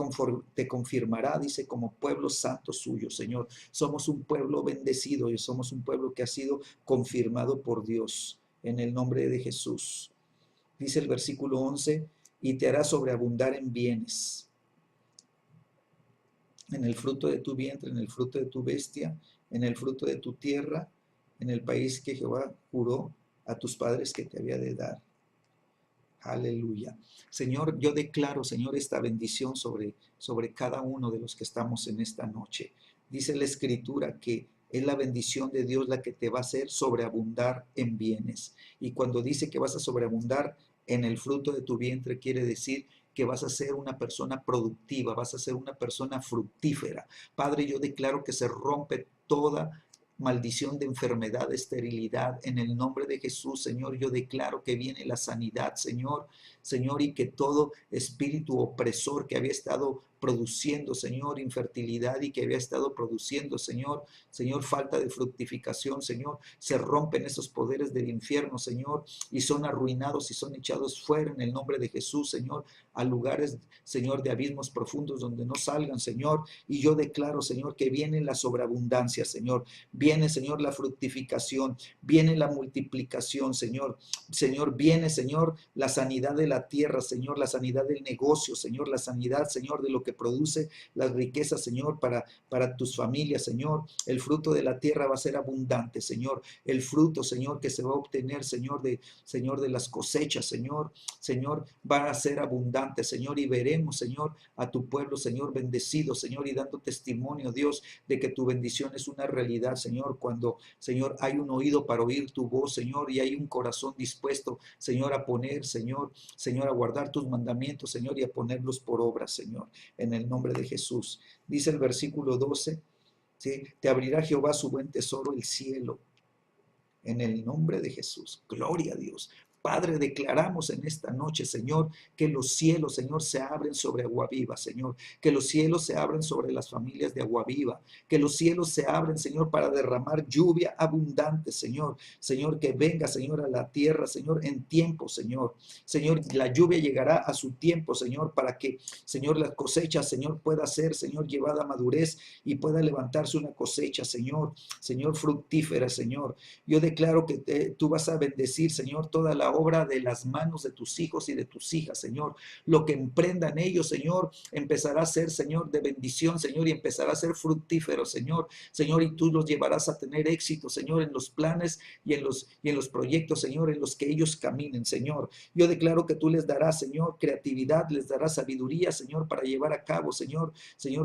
confirmará, dice, como pueblo santo suyo, Señor. Somos un pueblo bendecido y somos un pueblo que ha sido confirmado por Dios, en el nombre de Jesús. Dice el versículo 11, y te hará sobreabundar en bienes, en el fruto de tu vientre, en el fruto de tu bestia, en el fruto de tu tierra, en el país que Jehová juró a tus padres que te había de dar. Aleluya. Señor, yo declaro, Señor, esta bendición sobre cada uno de los que estamos en esta noche. Dice la Escritura que es la bendición de Dios la que te va a hacer sobreabundar en bienes. Y cuando dice que vas a sobreabundar en el fruto de tu vientre, quiere decir que vas a ser una persona productiva, vas a ser una persona fructífera. Padre, yo declaro que se rompe toda maldición de enfermedad, de esterilidad, en el nombre de Jesús, Señor. Yo declaro que viene la sanidad, Señor, Señor, y que todo espíritu opresor que había estado produciendo, Señor, infertilidad y que había estado produciendo, Señor, falta de fructificación, Señor, se rompen esos poderes del infierno, Señor, y son arruinados y son echados fuera en el nombre de Jesús, Señor, a lugares, Señor, de abismos profundos donde no salgan, Señor. Y yo declaro, Señor, que viene la sobreabundancia, Señor, viene, Señor, la fructificación, viene la multiplicación, Señor, viene, Señor, la sanidad de la tierra, Señor, la sanidad del negocio, Señor, la sanidad, Señor, de lo que produce las riquezas, Señor, para tus familias, Señor. El fruto de la tierra va a ser abundante, Señor. El fruto, Señor, que se va a obtener, Señor, de las cosechas, Señor, va a ser abundante, Señor, y veremos, Señor, a tu pueblo, Señor, bendecido, Señor, y dando testimonio, Dios, de que tu bendición es una realidad, Señor, cuando, Señor, hay un oído para oír tu voz, Señor, y hay un corazón dispuesto, Señor, a poner, Señor, a guardar tus mandamientos, Señor, y a ponerlos por obra, Señor, en el nombre de Jesús. Dice el versículo 12, ¿sí? Te abrirá Jehová su buen tesoro, el cielo, en el nombre de Jesús. Gloria a Dios. Padre, declaramos en esta noche, Señor, que los cielos, Señor, se abren sobre Aguaviva, Señor, que los cielos se abren sobre las familias de Aguaviva, que los cielos se abren, Señor, para derramar lluvia abundante, Señor, que venga, Señor, a la tierra, Señor, en tiempo, Señor, la lluvia llegará a su tiempo, Señor, para que, Señor, la cosecha, Señor, pueda ser, Señor, llevada a madurez y pueda levantarse una cosecha, Señor, fructífera, Señor. Yo declaro que tú vas a bendecir, Señor, toda la obra de las manos de tus hijos y de tus hijas, Señor. Lo que emprendan ellos, Señor, empezará a ser, Señor, de bendición, Señor, y empezará a ser fructífero, Señor, y tú los llevarás a tener éxito, Señor, en los planes y en los proyectos, Señor, en los que ellos caminen, Señor. Yo declaro que tú les darás, Señor, creatividad, les darás sabiduría, Señor, para llevar a cabo, Señor,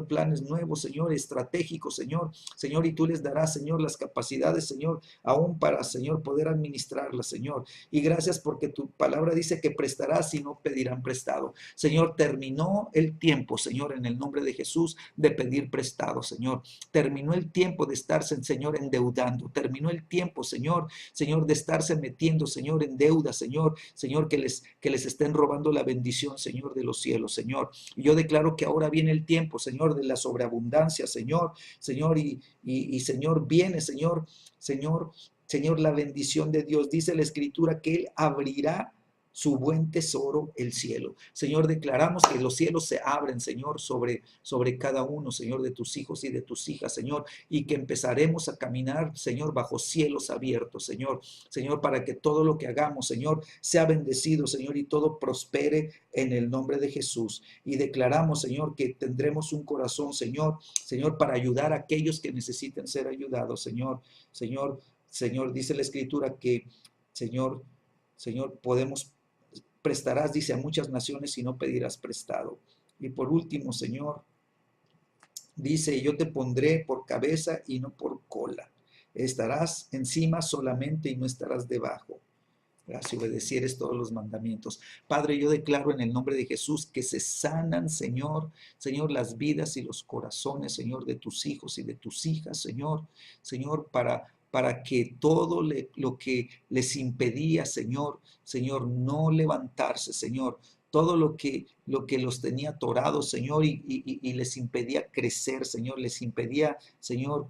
planes nuevos, Señor, estratégicos, Señor, y tú les darás, Señor, las capacidades, Señor, aún para, Señor, poder administrarlas, Señor. Y gracias porque tu palabra dice que prestarás y no pedirán prestado. Señor, terminó el tiempo, Señor, en el nombre de Jesús, de pedir prestado, Señor. Terminó el tiempo de estarse, Señor, endeudando. Terminó el tiempo, Señor, de estarse metiendo, Señor, en deuda, Señor, que les estén robando la bendición, Señor, de los cielos, Señor. Y yo declaro que ahora viene el tiempo, Señor, de la sobreabundancia, Señor, y Señor, viene, Señor, la bendición de Dios. Dice la Escritura que Él abrirá su buen tesoro, el cielo. Señor, declaramos que los cielos se abren, Señor, sobre cada uno, Señor, de tus hijos y de tus hijas, Señor, y que empezaremos a caminar, Señor, bajo cielos abiertos, Señor, para que todo lo que hagamos, Señor, sea bendecido, Señor, y todo prospere en el nombre de Jesús. Y declaramos, Señor, que tendremos un corazón, Señor, para ayudar a aquellos que necesiten ser ayudados, Señor, dice la Escritura que, Señor, prestarás, dice, a muchas naciones y no pedirás prestado. Y por último, Señor, dice, yo te pondré por cabeza y no por cola. Estarás encima solamente y no estarás debajo. ¿verdad? Si obedecieres todos los mandamientos. Padre, yo declaro en el nombre de Jesús que se sanan, Señor, Señor, las vidas y los corazones, Señor, de tus hijos y de tus hijas, Señor, Señor, para que todo lo que les impedía, Señor, Señor, no levantarse, Señor, todo lo que los tenía atorados, Señor, y les impedía crecer, Señor, les impedía, Señor,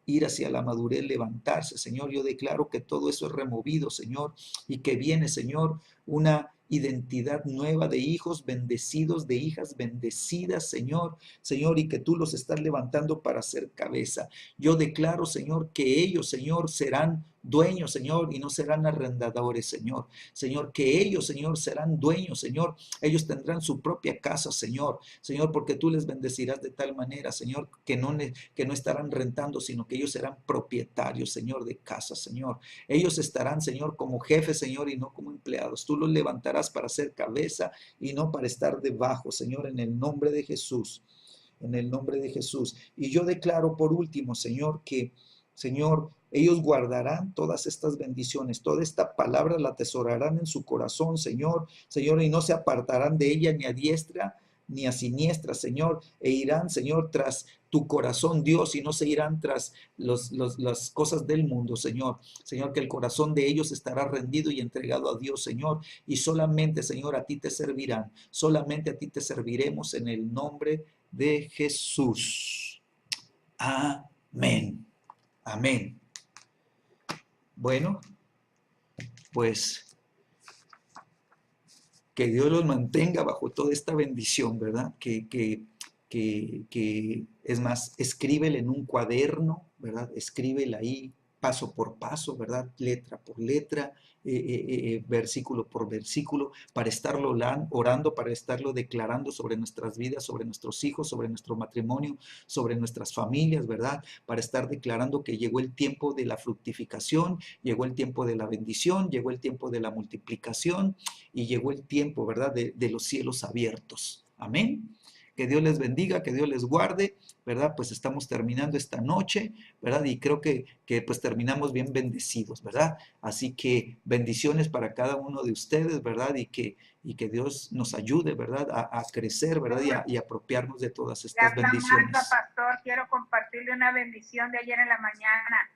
ir hacia la madurez, levantarse, Señor. Yo declaro que todo eso es removido, Señor, y que viene, Señor, una identidad nueva de hijos bendecidos, de hijas bendecidas, Señor, Señor, y que tú los estás levantando para ser cabeza. Yo declaro, Señor, que ellos, Señor, serán dueños, Señor, y no serán arrendadores, Señor. Señor, que ellos, Señor, serán dueños, Señor. Ellos tendrán su propia casa, Señor. Señor, porque tú les bendecirás de tal manera, Señor, que no estarán rentando, sino que ellos serán propietarios, Señor, de casa, Señor. Ellos estarán, Señor, como jefes, Señor, y no como empleados. Tú los levantarás para ser cabeza y no para estar debajo, Señor, en el nombre de Jesús. En el nombre de Jesús. Y yo declaro por último, Señor, que, Señor, ellos guardarán todas estas bendiciones, toda esta palabra la atesorarán en su corazón, Señor, Señor, y no se apartarán de ella ni a diestra ni a siniestra, Señor, e irán, Señor, tras tu corazón, Dios, y no se irán tras las cosas del mundo, Señor. Señor, que el corazón de ellos estará rendido y entregado a Dios, Señor, y solamente, Señor, a ti te servirán, solamente a ti te serviremos en el nombre de Jesús. Amén. Amén. Bueno, pues que Dios los mantenga bajo toda esta bendición, ¿verdad? Que es más, escríbele en un cuaderno, ¿verdad? Escríbele ahí paso por paso, ¿verdad? Letra por letra, versículo por versículo, para estarlo orando, para estarlo declarando sobre nuestras vidas, sobre nuestros hijos, sobre nuestro matrimonio, sobre nuestras familias, ¿verdad? Para estar declarando que llegó el tiempo de la fructificación, llegó el tiempo de la bendición, llegó el tiempo de la multiplicación y llegó el tiempo, ¿verdad? De los cielos abiertos. Amén. Que Dios les bendiga, que Dios les guarde, ¿verdad? Pues estamos terminando esta noche, ¿verdad? Y creo que pues terminamos bien bendecidos, ¿verdad? Así que bendiciones para cada uno de ustedes, ¿verdad? Y que Dios nos ayude, ¿verdad? A crecer, ¿verdad? Y apropiarnos de todas estas bendiciones.
Marta, pastor, quiero compartirle una bendición de ayer en la mañana.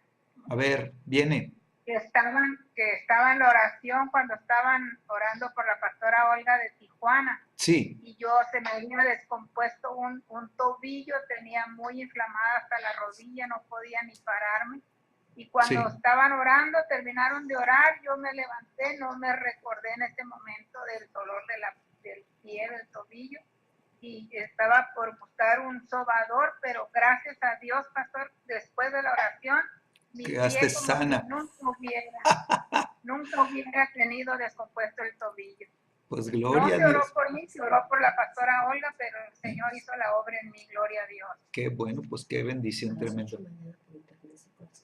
A ver, viene.
Que estaba en la oración cuando estaban orando por la pastora Olga de Tijuana.
Sí.
Y yo se me había descompuesto un tobillo, tenía muy inflamada hasta la rodilla, no podía ni pararme. Y cuando estaban orando, terminaron de orar, yo me levanté, no me recordé en ese momento del dolor del pie, del tobillo. Y estaba por buscar un sobador, pero gracias a Dios, pastor, después de la oración, mi
quedaste sana.
Si nunca hubiera tenido descompuesto el tobillo.
Pues gloria a Dios.
No se oró por mí, se oró por la pastora Olga, pero el Señor hizo la obra en mí, gloria a Dios.
Qué bueno, pues qué bendición tremenda.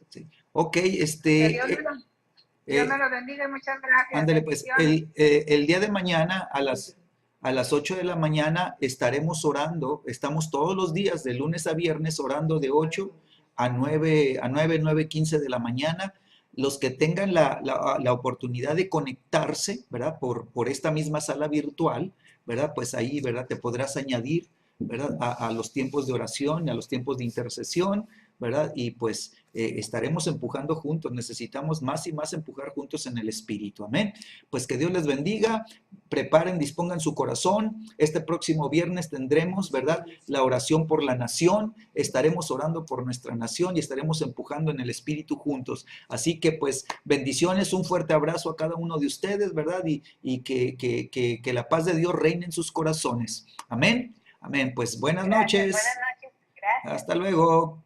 Sí. Ok,
Dios me lo bendiga y muchas gracias.
Ándale, pues el día de mañana a las 8 de la mañana estaremos orando, estamos todos los días, de lunes a viernes, orando de 8 a 9:15 de la mañana. Los que tengan la oportunidad de conectarse, ¿verdad? Por esta misma sala virtual, ¿verdad? Pues ahí, ¿verdad? Te podrás añadir, ¿verdad? A los tiempos de oración, a los tiempos de intercesión, ¿verdad? Y pues estaremos empujando juntos, necesitamos más y más empujar juntos en el Espíritu, amén. Pues que Dios les bendiga, preparen, dispongan su corazón. Este próximo viernes tendremos, ¿verdad? La oración por la nación, estaremos orando por nuestra nación y estaremos empujando en el Espíritu juntos. Así que pues bendiciones, un fuerte abrazo a cada uno de ustedes, ¿verdad? Y que la paz de Dios reine en sus corazones, amén. Amén, pues buenas noches.
Buenas noches, gracias.
Hasta luego.